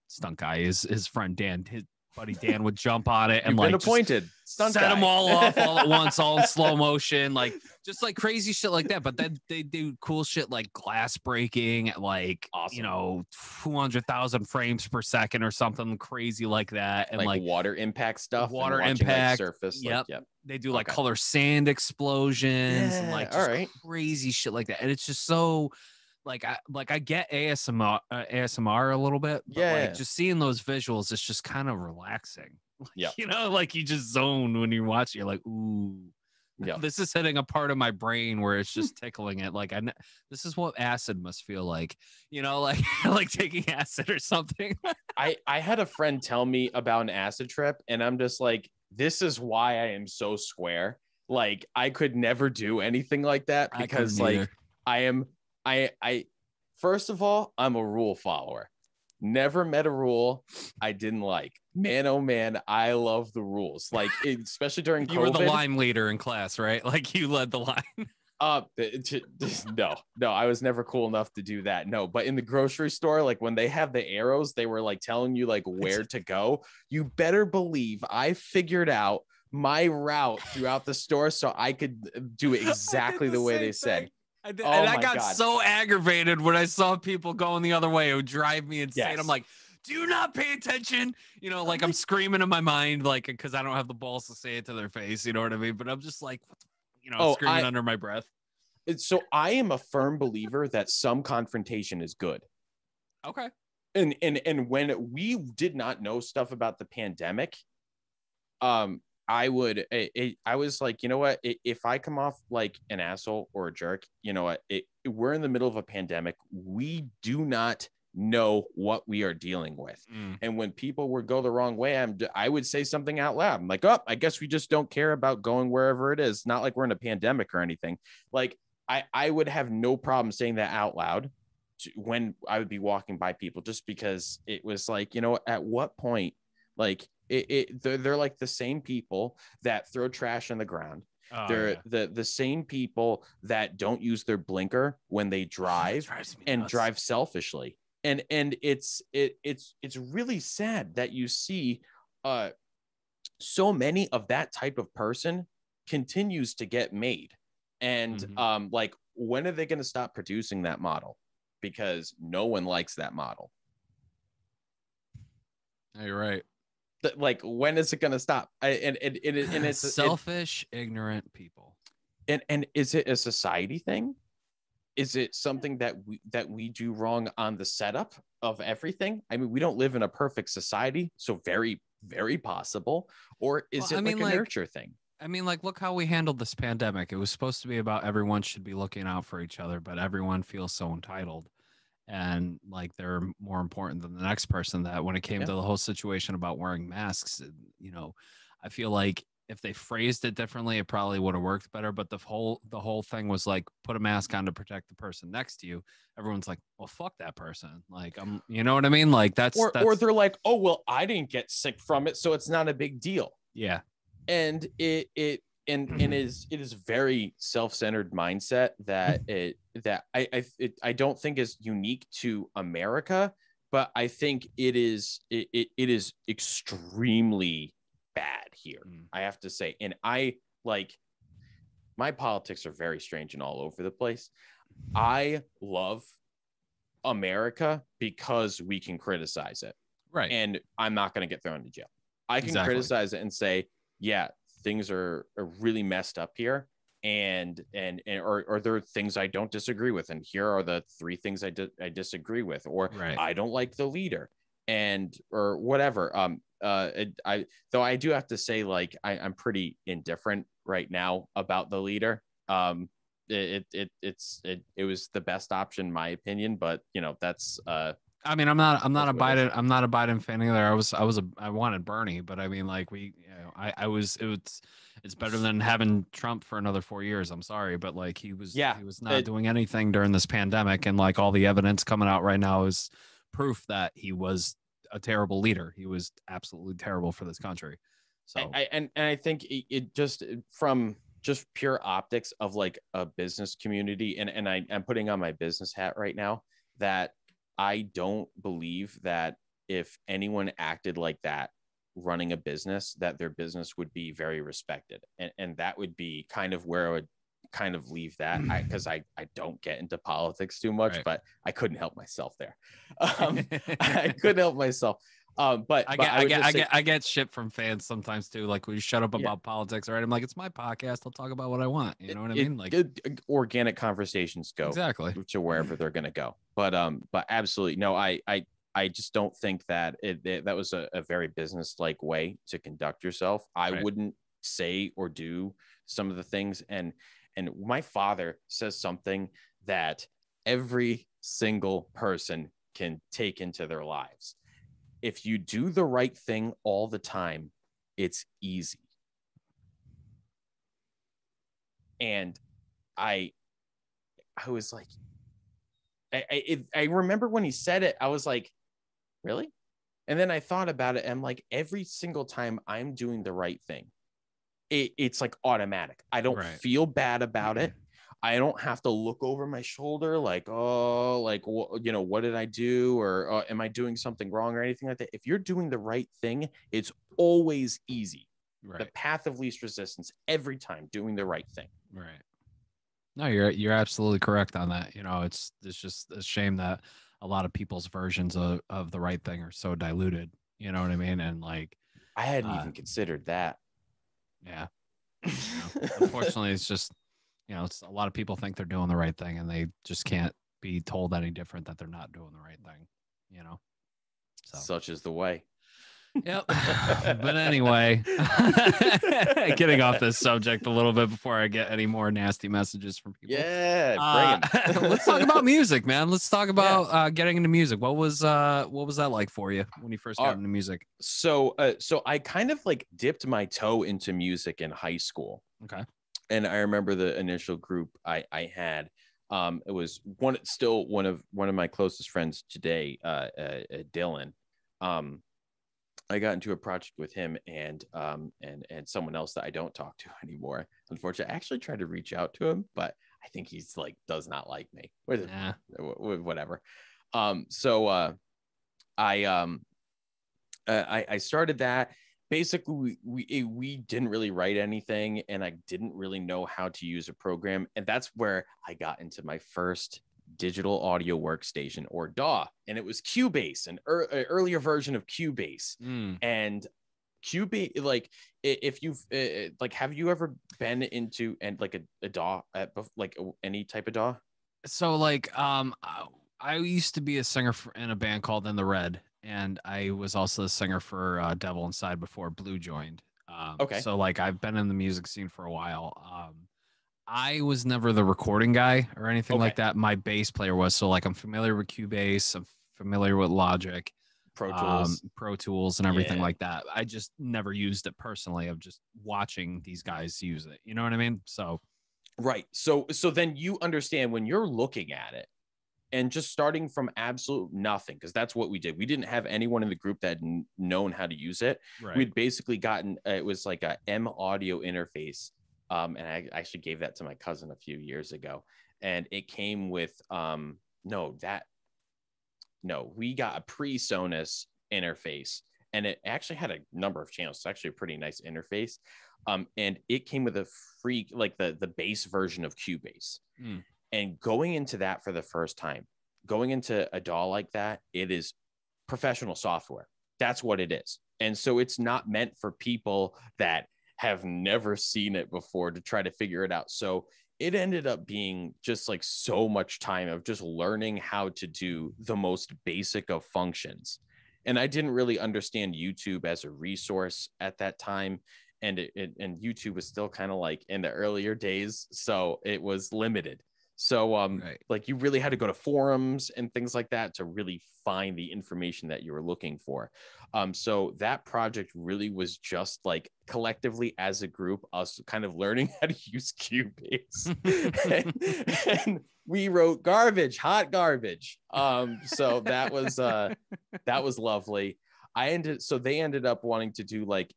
stunt guy, his friend Dan, his buddy Dan would jump on it and like appointed stunt set guy. them all off all at once, all in slow motion, like just like crazy shit like that. But then they do cool shit like glass breaking at like you know 200,000 frames per second or something crazy like that, and like water impact stuff, water impact, surface. Yep. They do like color sand explosions and like just crazy shit like that, and it's just so like I get ASMR a little bit, but like just seeing those visuals, it's just kind of relaxing. Yeah, you know, like you just zone when you watch it. You're like, ooh, this is hitting a part of my brain where it's just tickling it. Like this is what acid must feel like, you know, like like taking acid or something. I had a friend tell me about an acid trip, and I'm just like, this is why I am so square. Like I could never do anything like that because like I first of all, I'm a rule follower. Never met a rule I didn't like. Man, oh man, I love the rules. Like especially during COVID. You were the line leader in class, right? Like you led the line. No, I was never cool enough to do that. No, but in the grocery store, like when they have the arrows, they were like telling you like where to go. You better believe I figured out my route throughout the store so I could do it exactly the way they said. And I got so aggravated when I saw people going the other way. It would drive me insane. Yes. I'm like, do you not pay attention? You know, like I'm screaming in my mind, like, because I don't have the balls to say it to their face. You know what I mean? But I'm just like, what the, you know, screaming under my breath. So I am a firm believer that some confrontation is good. Okay. And when we did not know stuff about the pandemic, I was like, you know what? If I come off like an asshole or a jerk, you know what? We're in the middle of a pandemic. We do not know what we are dealing with. And when people would go the wrong way, I would say something out loud. I'm like, oh, I guess we just don't care about going wherever it is. Not like we're in a pandemic or anything. Like I would have no problem saying that out loud when I would be walking by people, just because it was like, you know, at what point, like they're like the same people that throw trash on the ground, They're the same people that don't use their blinker when they drive and drive selfishly. And it's really sad that you see so many of that type of person continues to get made. And like, when are they going to stop producing that model? Because no one likes that model. You're right. Like, when is it going to stop? And it's selfish, ignorant people. And is it a society thing? Is it something that we do wrong on the setup of everything? I mean, we don't live in a perfect society, so very, very possible. Or is it like a nurture thing? I mean, like, look how we handled this pandemic. It was supposed to be about everyone should be looking out for each other, but everyone feels so entitled and like they're more important than the next person. That when it came to the whole situation about wearing masks, you know, I feel like if they phrased it differently, it probably would have worked better. But the whole thing was like, put a mask on to protect the person next to you. Everyone's like, well, fuck that person. Like, you know what I mean? Like that's or they're like, oh, well, I didn't get sick from it, so it's not a big deal. Yeah. And it is very self-centered mindset that I don't think is unique to America, but I think it is extremely bad here. I have to say. And I like, my politics are very strange and all over the place. I love America because we can criticize it. Right. And I'm not going to get thrown into jail. I can criticize it and say, yeah, things are really messed up here. Or there are things I don't disagree with. And here are the 3 things I disagree with, or I don't like the leader or whatever. Though I do have to say, like, I'm pretty indifferent right now about the leader. It was the best option in my opinion, but you know, that's I mean, I'm not a Biden fan either. I wanted Bernie, but I mean, like it's better than having Trump for another 4 years. I'm sorry, but like he was not doing anything during this pandemic, and like all the evidence coming out right now is proof that he was a terrible leader. He was absolutely terrible for this country. So I think it just from just pure optics of like a business community, and I'm putting on my business hat right now, that I don't believe that if anyone acted like that running a business, that their business would be very respected. And that would be kind of where I would kind of leave that, because I don't get into politics too much, but I couldn't help myself there. I couldn't help myself. But I get shit from fans sometimes too. Like, will you shut up about politics? All right, I'm like, it's my podcast. I'll talk about what I want. You know what I mean? Like, organic conversations go exactly to wherever they're gonna go. But absolutely no. I just don't think that that was a very business-like way to conduct yourself. I wouldn't say or do some of the things. And my father says something that every single person can take into their lives. If you do the right thing all the time, it's easy. And I was like, I remember when he said it, I was like, really? And then I thought about it, and I'm like, every single time I'm doing the right thing, it's like automatic. I don't feel bad about it. I don't have to look over my shoulder like, oh, like, what did I do? Or am I doing something wrong or anything like that? If you're doing the right thing, it's always easy. The path of least resistance every time, doing the right thing. Right. No, you're absolutely correct on that. You know, it's just a shame that a lot of people's versions of the right thing are so diluted. You know what I mean? And like, I hadn't even considered that. Yeah. You know, unfortunately, it's just, you know, it's a lot of people think they're doing the right thing, and they just can't be told any different that they're not doing the right thing. You know, such is the way. Yep. But anyway, getting off this subject a little bit before I get any more nasty messages from people. Yeah, let's talk about music, man. Let's talk about getting into music. What was that like for you when you first got into music? So I kind of like dipped my toe into music in high school. Okay. And I remember the initial group I had. It was one of my closest friends today, Dylan. I got into a project with him and someone else that I don't talk to anymore. Unfortunately, I actually tried to reach out to him, but I think he's like does not like me. Whatever. I I started that. Basically, we didn't really write anything, and I didn't really know how to use a program, and that's where I got into my first digital audio workstation, or DAW, and it was Cubase, an earlier version of Cubase. And Cubase, like if you've like, have you ever been into and like a DAW like any type of DAW? So like I used to be a singer in a band called In the Red, and I was also a singer for Devil Inside before Blue joined. Okay. So like I've been in the music scene for a while. I was never the recording guy or anything Okay. like that. My bass player was. So like I'm familiar with Cubase, I'm familiar with Logic, Pro Tools and everything like that. I just never used it personally. Of just watching these guys use it. You know what I mean? So right. So then you understand when you're looking at it and just starting from absolute nothing, because that's what we did. We didn't have anyone in the group that had known how to use it. right. We'd basically gotten it was like a M audio interface. And I actually gave that to my cousin a few years ago. And it came with we got a pre-Sonus interface, and it actually had a number of channels. It's actually a pretty nice interface. And it came with a free, like the base version of Cubase. And going into that for the first time, going into a DAW like that, it is professional software. That's what it is. And so it's not meant for people that have never seen it before to try to figure it out. So it ended up being just like so much time of just learning how to do the most basic of functions. And I didn't really understand YouTube as a resource at that time. And YouTube was still kind of like in the earlier days. So it was limited. So like you really had to go to forums and things like that to really find the information that you were looking for. So that project really was just like collectively as a group, us kind of learning how to use Cubase. and we wrote hot garbage. So that was lovely. They ended up wanting to do like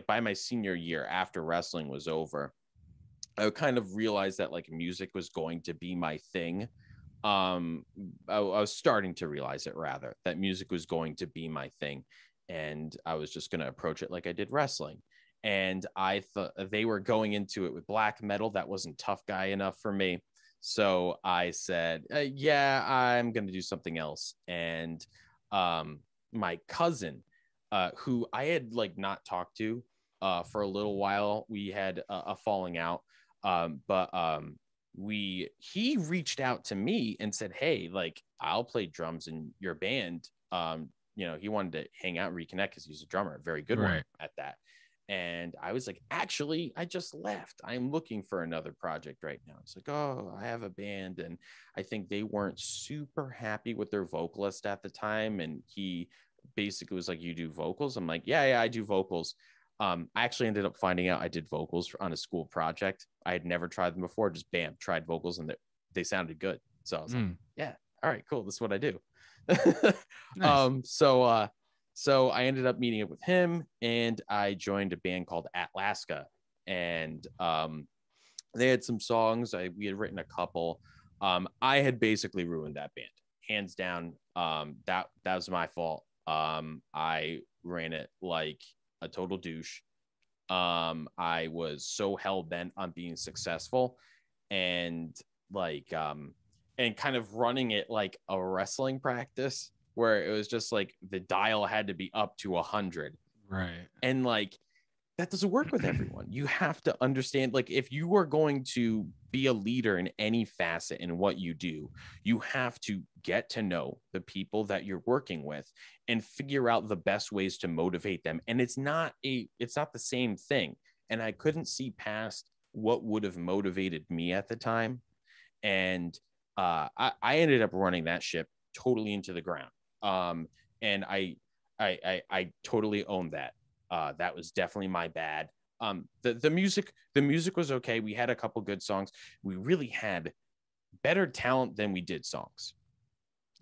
by my senior year after wrestling was over, I kind of realized that like music was going to be my thing. I was starting to realize it, rather, that music was going to be my thing, and I was just going to approach it like I did wrestling. And I thought they were going into it with black metal. That wasn't tough guy enough for me. So I said, yeah, I'm going to do something else. And my cousin, who I had like not talked to for a little while, we had a falling out. He reached out to me and said, hey, like, I'll play drums in your band. He wanted to hang out and reconnect because he's a drummer, a very good one at that. And I was like, actually, I just left. I'm looking for another project right now. It's like, oh, I have a band. And I think they weren't super happy with their vocalist at the time. And he basically was like, you do vocals? I'm like, yeah, I do vocals. I actually ended up finding out I did vocals on a school project. I had never tried them before. Just tried vocals, and they sounded good. So I was like, yeah, all right, cool. This is what I do. Nice. So I ended up meeting up with him, and I joined a band called Atlaska, and they had some songs. We had written a couple. I had basically ruined that band, hands down. That was my fault. I ran it like a total douche. I was so hell bent on being successful, and and kind of running it like a wrestling practice, where it was just like the dial had to be up to 100. Right. And like that doesn't work with everyone. You have to understand, like, if you are going to be a leader in any facet in what you do, you have to get to know the people that you're working with and figure out the best ways to motivate them. And it's not the same thing. And I couldn't see past what would have motivated me at the time. And I ended up running that ship totally into the ground. And I totally owned that. That was definitely my bad. The music was okay. We had a couple good songs. We really had better talent than we did songs.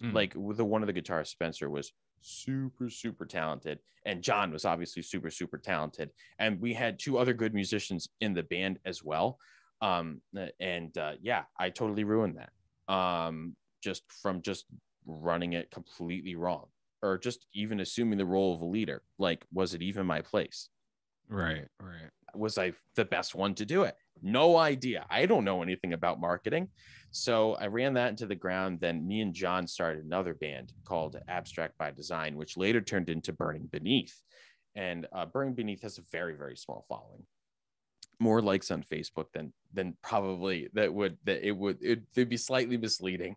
Like one of the guitarists, Spencer, was super, super talented. And John was obviously super, super talented. And we had two other good musicians in the band as well. Yeah, I totally ruined that. Just running it completely wrong, or just even assuming the role of a leader. Like, was it even my place? Right. Was I the best one to do it? No idea. I don't know anything about marketing. So I ran that into the ground. Then me and John started another band called Abstract by Design, which later turned into Burning Beneath. And Burning Beneath has a very, very small following. More likes on Facebook than probably it'd be slightly misleading,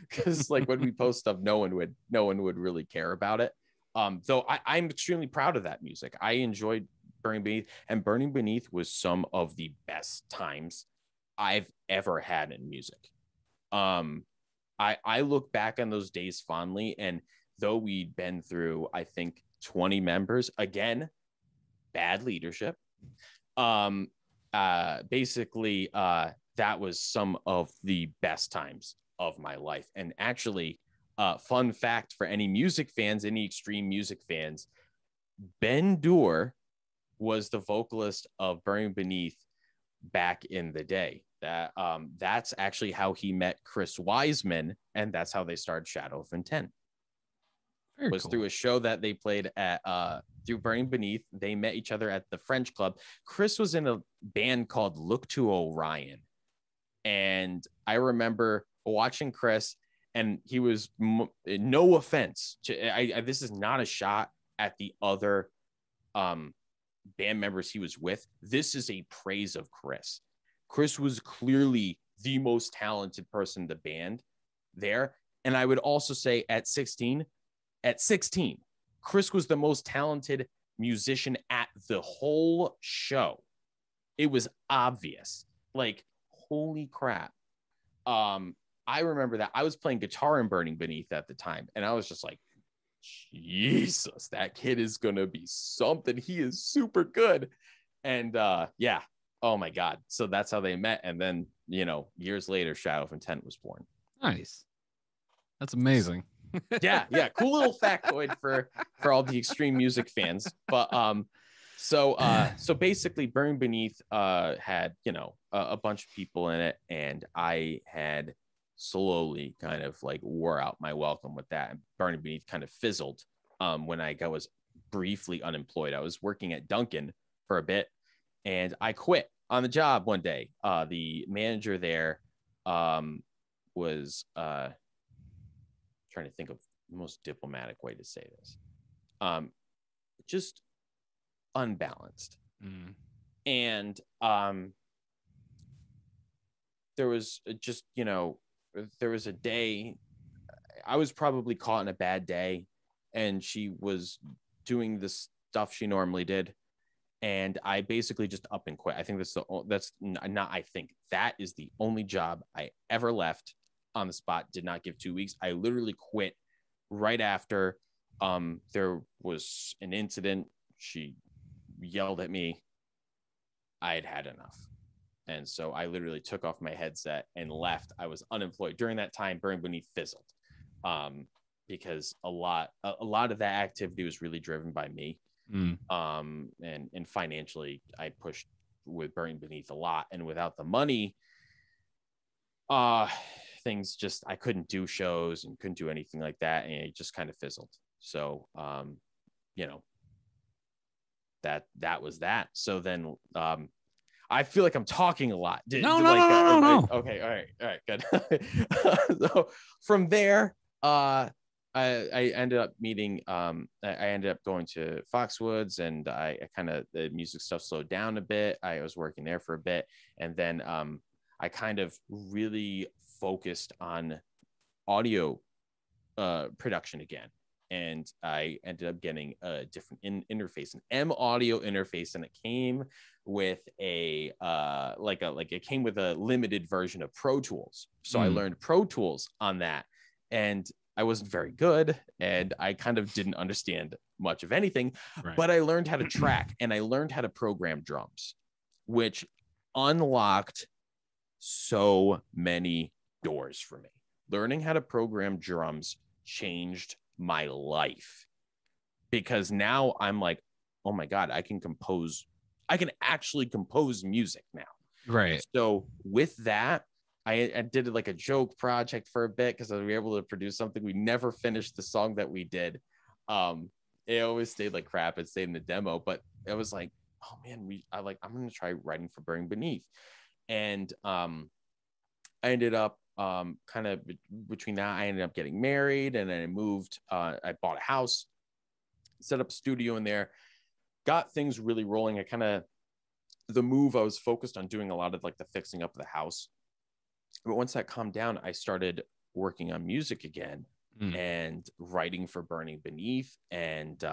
because like when we post stuff, no one would really care about it. Though I'm extremely proud of that music. I enjoyed Burning Beneath, and Burning Beneath was some of the best times I've ever had in music. I look back on those days fondly, and though we'd been through, I think, 20 members, again, bad leadership. Basically, that was some of the best times of my life. And actually, fun fact for any music fans, any extreme music fans, Ben Dure was the vocalist of Burning Beneath back in the day. That's actually how he met Chris Wiseman, and that's how they started Shadow of Intent. Very was cool. Through a show that they played at through Burning Beneath. They met each other at the French Club. Chris was in a band called Look to Orion, and I remember watching Chris, and he was no offense to this is not a shot at the other band members he was with. This is a praise of Chris. Chris was clearly the most talented person in the band there. And I would also say at 16, Chris was the most talented musician at the whole show. It was obvious. Like, holy crap. I remember that I was playing guitar in Burning Beneath at the time, and I was just like, Jesus, that kid is gonna be something. He is super good. And yeah, oh my God. So that's how they met. And then, years later, Shadow of Intent was born. Nice. That's amazing. Yeah, cool little factoid for all the extreme music fans. But so basically Burning Beneath had a bunch of people in it, and I had slowly kind of like wore out my welcome with that, and Burning Beneath kind of fizzled when I was briefly unemployed. I was working at Dunkin' for a bit, and I quit on the job one day. The manager there was trying to think of the most diplomatic way to say this. Just unbalanced. And there was just, there was a day I was probably caught in a bad day, and she was doing the stuff she normally did. And I basically just up and quit. I think that is the only job I ever left on the spot. Did not give 2 weeks. I literally quit right after there was an incident. She yelled at me. I had had enough. And so I literally took off my headset and left. I was unemployed. During that time, Burning Beneath fizzled, because a lot of that activity was really driven by me. And financially, I pushed with Burning Beneath a lot. And without the money, things just, I couldn't do shows and couldn't do anything like that. And it just kind of fizzled. So, that was that. So then, I feel like I'm talking a lot. No. Okay. All right, good. So from there, I ended up meeting, I ended up going to Foxwoods, and I kind of, the music stuff slowed down a bit. I was working there for a bit. And then I kind of really focused on audio production again. And I ended up getting a different interface, an M audio interface, and it came with a it came with a limited version of Pro Tools. So I learned Pro Tools on that, and I wasn't very good, and I kind of didn't understand much of anything, but I learned how to track, and I learned how to program drums, which unlocked so many doors for me. Learning how to program drums changed my life, because now I'm like, oh my God, I can actually compose music now. Right. So with that, I did like a joke project for a bit because we were able to produce something. We never finished the song that we did. It always stayed like crap. It stayed in the demo, but it was like, oh man, I'm going to try writing for Burning Beneath. And I ended up kind of between that, I ended up getting married, and then I moved. I bought a house, set up a studio in there, got things really rolling. The move, I was focused on doing a lot of like the fixing up of the house. But once that calmed down, I started working on music again and writing for Burning Beneath. And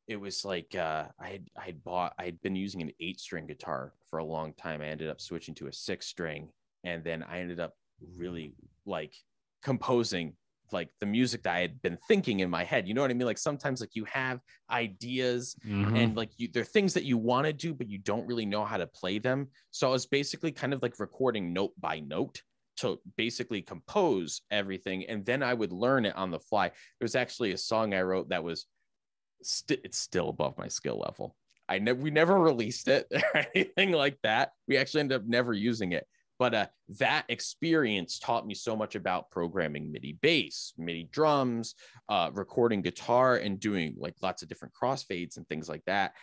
it was like I'd been using an 8-string guitar for a long time. I ended up switching to a 6-string, and then I ended up really like composing like the music that I had been thinking in my head. You know what I mean? Like sometimes like you have ideas and like there are things that you want to do, but you don't really know how to play them. So I was basically kind of like recording note by note to basically compose everything. And then I would learn it on the fly. There's actually a song I wrote that was it's still above my skill level. We never released it or anything like that. We actually ended up never using it. But that experience taught me so much about programming MIDI bass, MIDI drums, recording guitar, and doing like lots of different crossfades and things like that.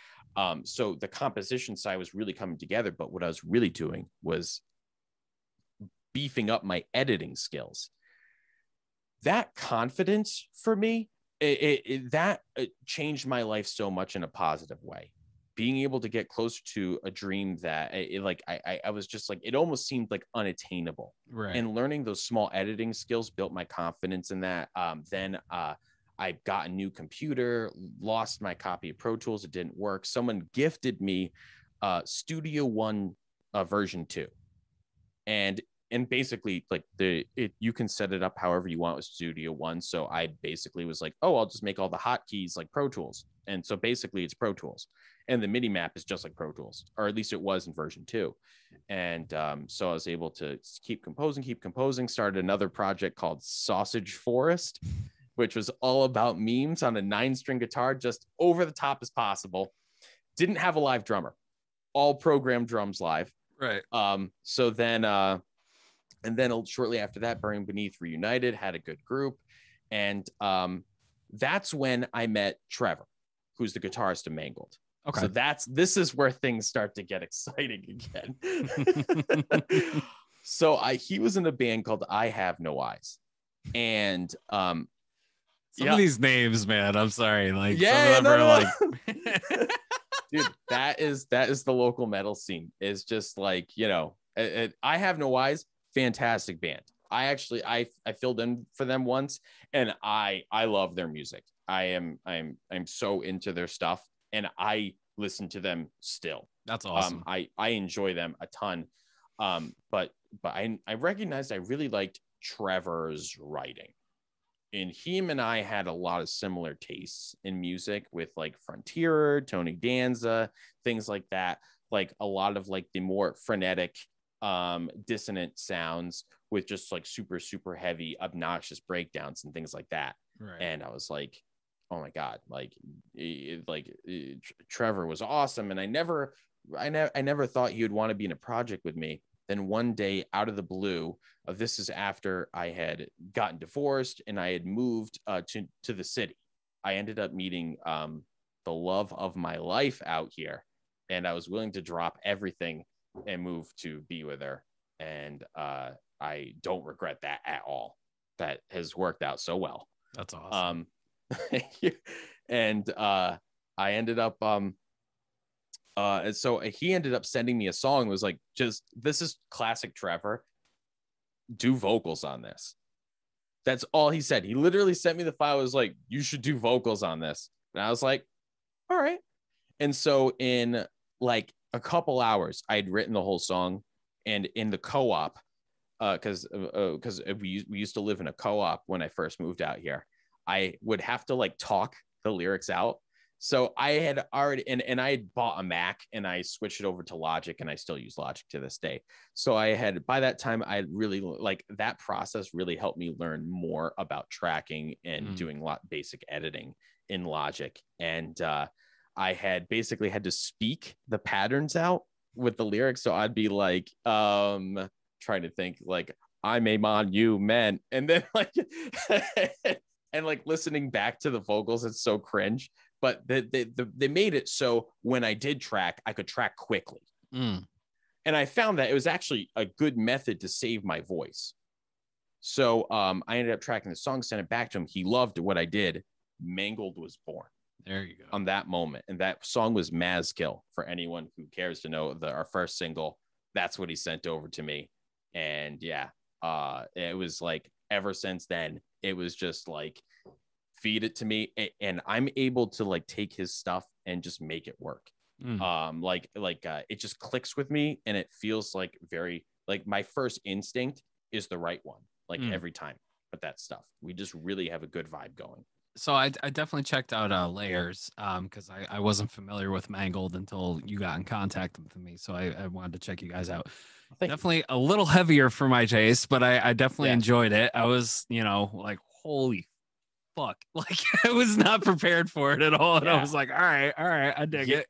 So the composition side was really coming together. But what I was really doing was beefing up my editing skills. That confidence for me, that changed my life so much in a positive way. Being able to get closer to a dream that I was just like, it almost seemed like unattainable. Right. And learning those small editing skills built my confidence in that. Then I got a new computer, lost my copy of Pro Tools. It didn't work. Someone gifted me Studio One version 2. And basically like you can set it up however you want with Studio One. So I basically was like, oh, I'll just make all the hotkeys like Pro Tools. And so basically it's Pro Tools, and the MIDI map is just like Pro Tools, or at least it was in version 2. And so I was able to keep composing, started another project called Sausage Forest, which was all about memes on a 9-string guitar, just over the top as possible. Didn't have a live drummer, all programmed drums live. Right. So then and then shortly after that, Burning Beneath reunited, had a good group. And that's when I met Trevor, who's the guitarist of Mangled. Okay. So this is where things start to get exciting again. So he was in a band called I Have No Eyes. And some of these names, man, I'm sorry. Like some of them are like dude, that is the local metal scene. Is just like, I Have No Eyes, fantastic band. I filled in for them once, and I love their music. I'm so into their stuff, and I listen to them still. That's awesome. I enjoy them a ton. But I recognized I really liked Trevor's writing. And him and I had a lot of similar tastes in music with like Frontier, Tony Danza, things like that. Like a lot of like the more frenetic, dissonant sounds with just like super, super heavy, obnoxious breakdowns and things like that. Right. And I was like, oh my God, Trevor was awesome. And I never thought he would want to be in a project with me. Then one day, out of the blue, this is after I had gotten divorced and I had moved to the city. I ended up meeting the love of my life out here, and I was willing to drop everything and move to be with her. And I don't regret that at all. That has worked out so well. That's awesome. And I ended up and so he ended up sending me a song. It was like, this is classic Trevor. Do vocals on this. That's all he said. He literally sent me the file. It was like, you should do vocals on this. And I was like, all right. And so in like a couple hours, I had written the whole song. And in the co-op, because we used to live in a co-op when I first moved out here, I would have to like talk the lyrics out. So I had already, and I had bought a Mac and I switched it over to Logic, and I still use Logic to this day. So I had, by that time, I really like that process really helped me learn more about tracking and doing basic editing in Logic. And I had basically had to speak the patterns out with the lyrics. So I'd be like, trying to think like, I'm a monument. And then like, and like listening back to the vocals, it's so cringe. But they made it so when I did track, I could track quickly. And I found that it was actually a good method to save my voice. So I ended up tracking the song, sent it back to him. He loved what I did. Mangled was born. There you go. On that moment. And that song was Mazkill, for anyone who cares to know. Our first single, that's what he sent over to me. And yeah, it was like, ever since then, it was just like, feed it to me, and I'm able to like take his stuff and just make it work. It just clicks with me, and it feels like very like my first instinct is the right one, like every time. But that stuff, we just really have a good vibe going. So I definitely checked out Layers because I wasn't familiar with Mangled until you got in contact with me. So I wanted to check you guys out. Definitely a little heavier for my taste, but I definitely enjoyed it. I was, like, holy fuck. Like, I was not prepared for it at all. And I was like, all right, I dig it,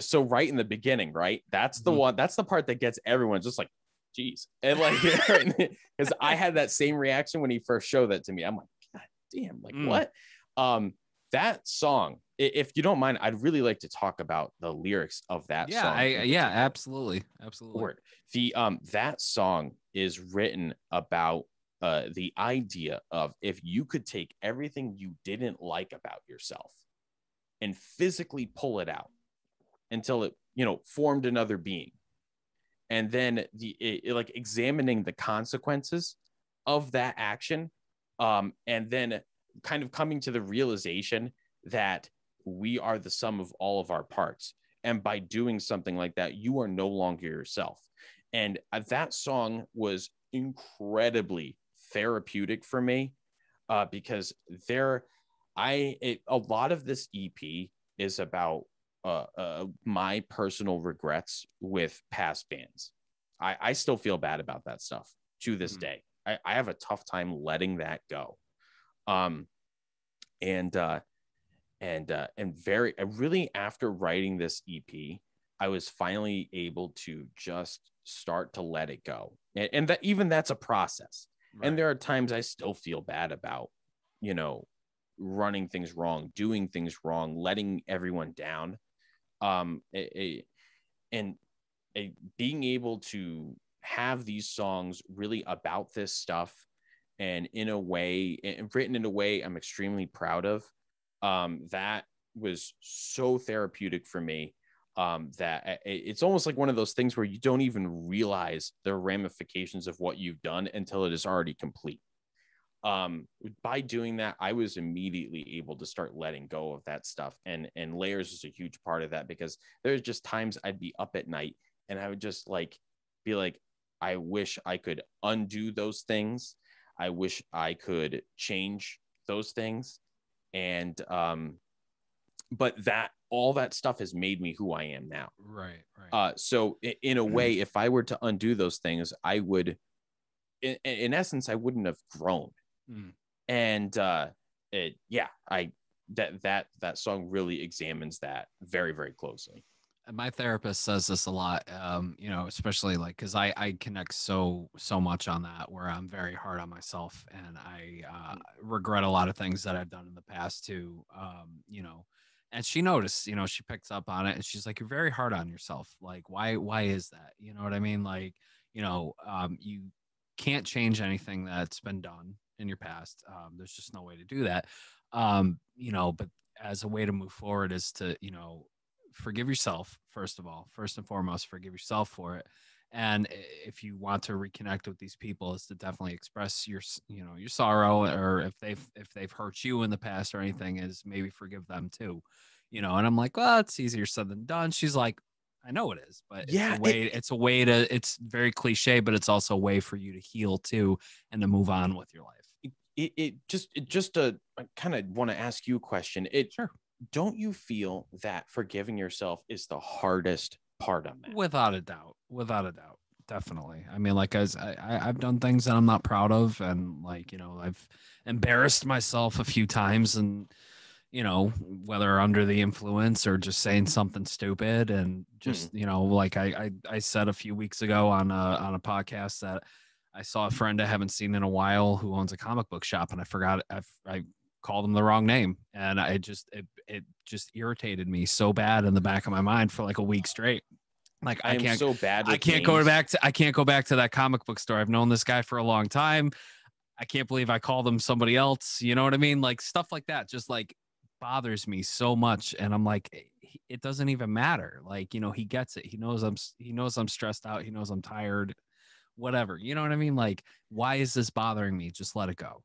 So right in the beginning, right? That's the one, that's the part that gets everyone just like, geez. And like, because I had that same reaction when he first showed that to me. I'm like, God damn, like what? That song, if you don't mind, I'd really like to talk about the lyrics of that song. Absolutely. That song is written about the idea of if you could take everything you didn't like about yourself and physically pull it out until it, formed another being. And then like examining the consequences of that action. And then kind of coming to the realization that we are the sum of all of our parts. And by doing something like that, you are no longer yourself. And that song was incredibly therapeutic for me because a lot of this EP is about my personal regrets with past bands. I still feel bad about that stuff to this day. I have a tough time letting that go. Really after writing this EP, I was finally able to just start to let it go. And that even that's a process. Right. And there are times I still feel bad about, running things wrong, doing things wrong, letting everyone down. Being able to have these songs really about this stuff and written in a way I'm extremely proud of. That was so therapeutic for me. That it's almost like one of those things where you don't even realize the ramifications of what you've done until it is already complete. By doing that, I was immediately able to start letting go of that stuff. And Layers is a huge part of that, because there's just times I'd be up at night and I would just be like, I wish I could undo those things. I wish I could change those things. And, but all that stuff has made me who I am now. Right. So in a way, if I were to undo those things, I would, in essence, I wouldn't have grown. And that song really examines that very, very closely. My therapist says this a lot, especially like, cause I connect so much on that, where I'm very hard on myself, and I regret a lot of things that I've done in the past too. And she noticed, she picks up on it, and she's like, you're very hard on yourself. Like, why is that? You know what I mean? Like, you can't change anything that's been done in your past. There's just no way to do that. But as a way to move forward is to, forgive yourself. First and foremost, forgive yourself for it. And if you want to reconnect with these people, is to definitely express your sorrow, or if they've hurt you in the past or anything, is maybe forgive them too. And I'm like, well, it's easier said than done. She's like, I know it is, but it's very cliche, but it's also a way for you to heal too, and to move on with your life. I kind of want to ask you a question. Sure. don't you feel that forgiving yourself is the hardest part of that? Without a doubt. Without a doubt. Definitely. I mean, like, as I've done things that I'm not proud of, and like, I've embarrassed myself a few times, and whether under the influence or just saying something stupid, and just like I said a few weeks ago on a podcast that I saw a friend I haven't seen in a while who owns a comic book shop, and I forgot I called him the wrong name, and it just irritated me so bad in the back of my mind for like a week straight. Like I am so bad with I can't names. I can't go back to that comic book store. I've known this guy for a long time. I can't believe I called him somebody else. You know what I mean? Like stuff like that just like bothers me so much, and I'm like, it doesn't even matter. Like, he gets it. He knows I'm stressed out. He knows I'm tired. Whatever. You know what I mean? Like, why is this bothering me? Just let it go.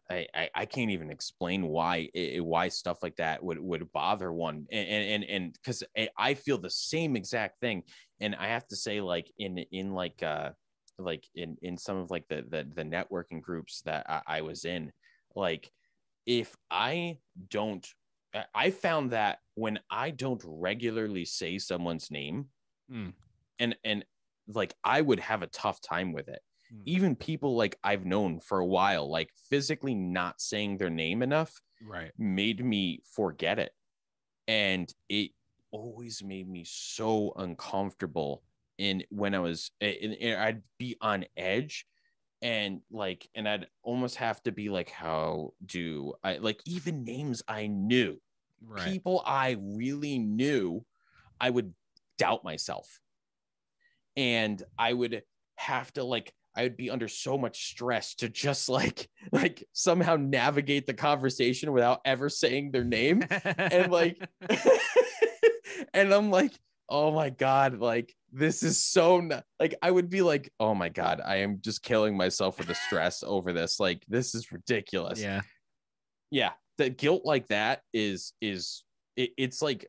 I can't even explain why stuff like that would bother one, and because I feel the same exact thing, and I have to say, like in some of like the networking groups that I was in, like if I don't, I found that when I don't regularly say someone's name, and like I would have a tough time with it. Even people like I've known for a while, like physically not saying their name enough, right, made me forget it. And it always made me so uncomfortable. When I'd be on edge, and I'd almost have to be like, how do I, like, even names I knew, right, people I really knew, I would doubt myself. And I would have to I would be under so much stress to just somehow navigate the conversation without ever saying their name. And and I'm like, oh my God, like this is so I would be like, oh my God, I am just killing myself with the stress over this. Like, this is ridiculous. Yeah. Yeah. The guilt like that it's like,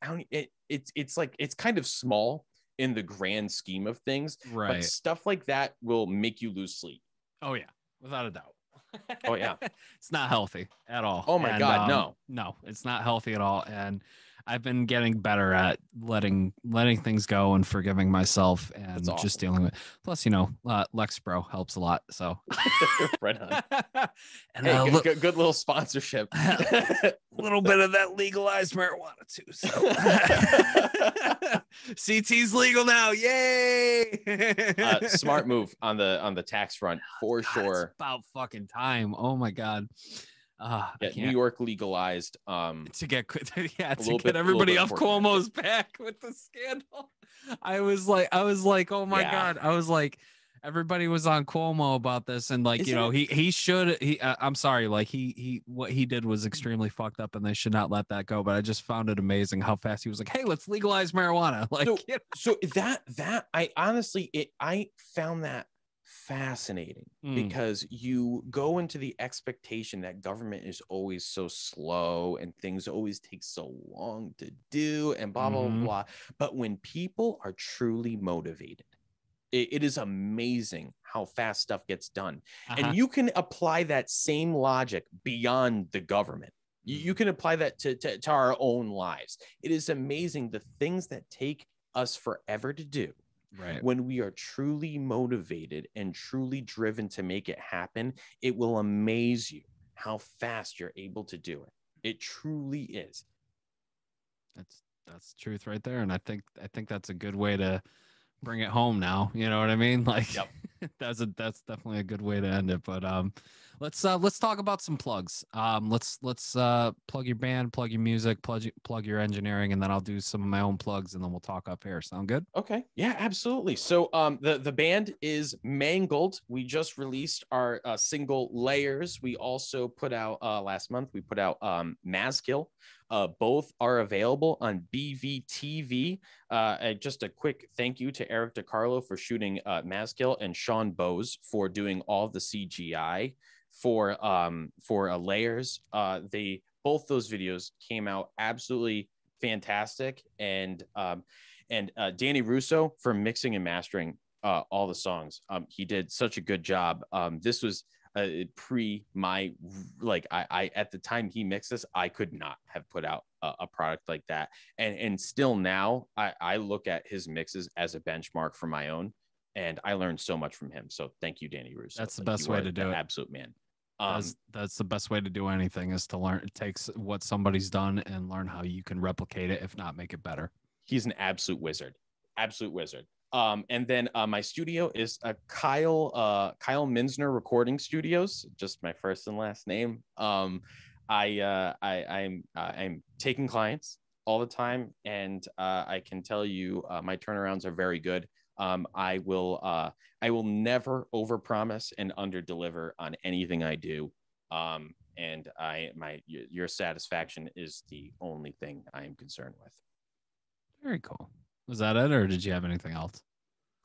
I don't, it's like, it's kind of small in the grand scheme of things, right, but stuff like that will make you lose sleep. Oh yeah, without a doubt. Oh yeah. It's not healthy at all. Oh my God, no. No, it's not healthy at all. And I've been getting better at letting things go and forgiving myself, and That's awesome. just dealing with. Plus, Lexpro helps a lot. So right on. And hey, good little sponsorship. A little bit of that legalized marijuana too. So CT's legal now. Yay! Smart move on the tax front for sure. It's about fucking time. Oh my God. New York legalized to get everybody off Cuomo's back with the scandal. I was like, oh my God. I was like, everybody was on Cuomo about this, and I'm sorry, like he what he did was extremely fucked up, and they should not let that go. But I just found it amazing how fast he was like, hey, let's legalize marijuana. Like, so that I honestly I found that fascinating, because you go into the expectation that government is always so slow and things always take so long to do and blah blah blah. But when people are truly motivated, it is amazing how fast stuff gets done. And you can apply that same logic beyond the government. You can apply that to our own lives. It is amazing the things that take us forever to do. Right. When we are truly motivated and truly driven to make it happen, it will amaze you how fast you're able to do it. It truly is. That's truth right there. And I think that's a good way to bring it home now. You know what I mean? Like, yep. that's definitely a good way to end it. But let's talk about some plugs. Let's plug your band, plug your music, plug your engineering, and then I'll do some of my own plugs, and then we'll talk up here. Sound good? Okay. Yeah, absolutely. So the band is Mangled. We just released our single Layers. We also put out last month, we put out Mazkill. Both are available on BVTV. Just a quick thank you to Eric DiCarlo for shooting Mazkill, and Sean Bowes for doing all the CGI for Layers. Both those videos came out absolutely fantastic, and Danny Russo for mixing and mastering all the songs. He did such a good job. This was pre my like I at the time he mixed this, I could not have put out a product like that. And still now I look at his mixes as a benchmark for my own, and I learned so much from him. So thank you, Danny Russo. That's the best way to do it. Absolute man. That's the best way to do anything, is to learn. It takes what somebody's done and learn how you can replicate it, if not make it better. He's an absolute wizard. And then my studio is Kyle Muenzner Recording Studios, just my first and last name. I'm taking clients all the time, and I can tell you my turnarounds are very good. I will never overpromise and underdeliver on anything I do. And your satisfaction is the only thing I am concerned with. Very cool. Was that it, or did you have anything else?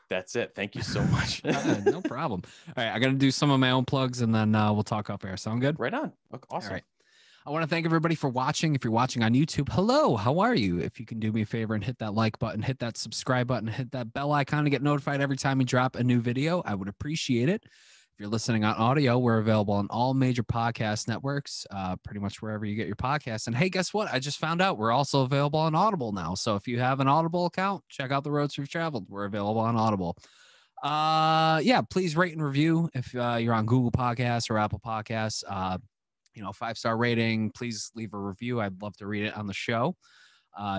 That's it. Thank you so much. No problem. All right, I got to do some of my own plugs, and then we'll talk up air. Sound good? Right on. Okay, awesome. All right. I want to thank everybody for watching. If you're watching on YouTube, hello, how are you? If you can do me a favor and hit that like button, hit that subscribe button, hit that bell icon to get notified every time we drop a new video, I would appreciate it. If you're listening on audio, we're available on all major podcast networks, pretty much wherever you get your podcasts. And hey, guess what? I just found out we're also available on Audible now. So if you have an Audible account, check out The Roads We've Traveled. We're available on Audible. Yeah, please rate and review if you're on Google Podcasts or Apple Podcasts. 5-star rating. Please leave a review. I'd love to read it on the show.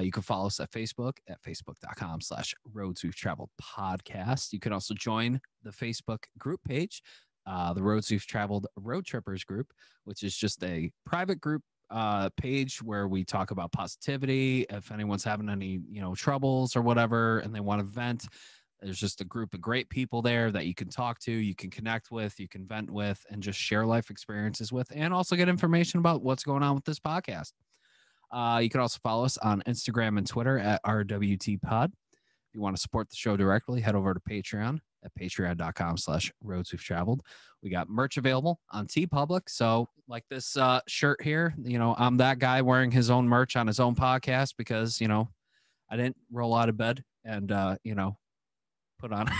You can follow us at Facebook at facebook.com/Roads We've Traveled podcast. You can also join the Facebook group page, the Roads We've Traveled Road Trippers group, which is just a private group page where we talk about positivity. If anyone's having any, troubles or whatever, and they want to vent, there's just a group of great people there that you can talk to, you can connect with, you can vent with, and just share life experiences with, and also get information about what's going on with this podcast. You can also follow us on Instagram and Twitter at RWTPod. If you want to support the show directly, head over to Patreon at patreon.com/Roads We've Traveled. We got merch available on TeePublic. So like this shirt here, I'm that guy wearing his own merch on his own podcast because, I didn't roll out of bed and, put on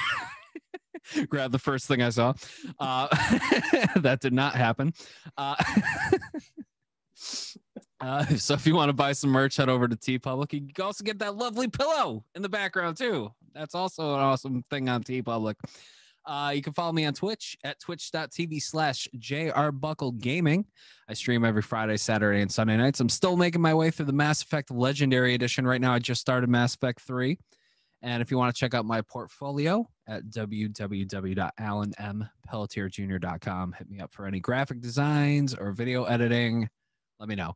grab the first thing I saw. That did not happen. So if you want to buy some merch, head over to TeePublic. You can also get that lovely pillow in the background too. That's also an awesome thing on TeePublic. You can follow me on Twitch at twitch.tv/JRBuckleGaming. I stream every Friday, Saturday, and Sunday nights. I'm still making my way through the Mass Effect Legendary Edition right now. I just started Mass Effect 3. And if you want to check out my portfolio at www.alanmpelletierjr.com, hit me up for any graphic designs or video editing. Let me know.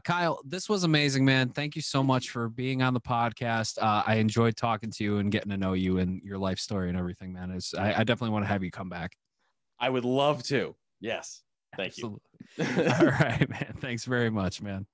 Kyle, this was amazing, man. Thank you so much for being on the podcast. I enjoyed talking to you and getting to know you and your life story and everything, man. I definitely want to have you come back. I would love to. Yes. Thank you. All right, man. Thanks very much, man.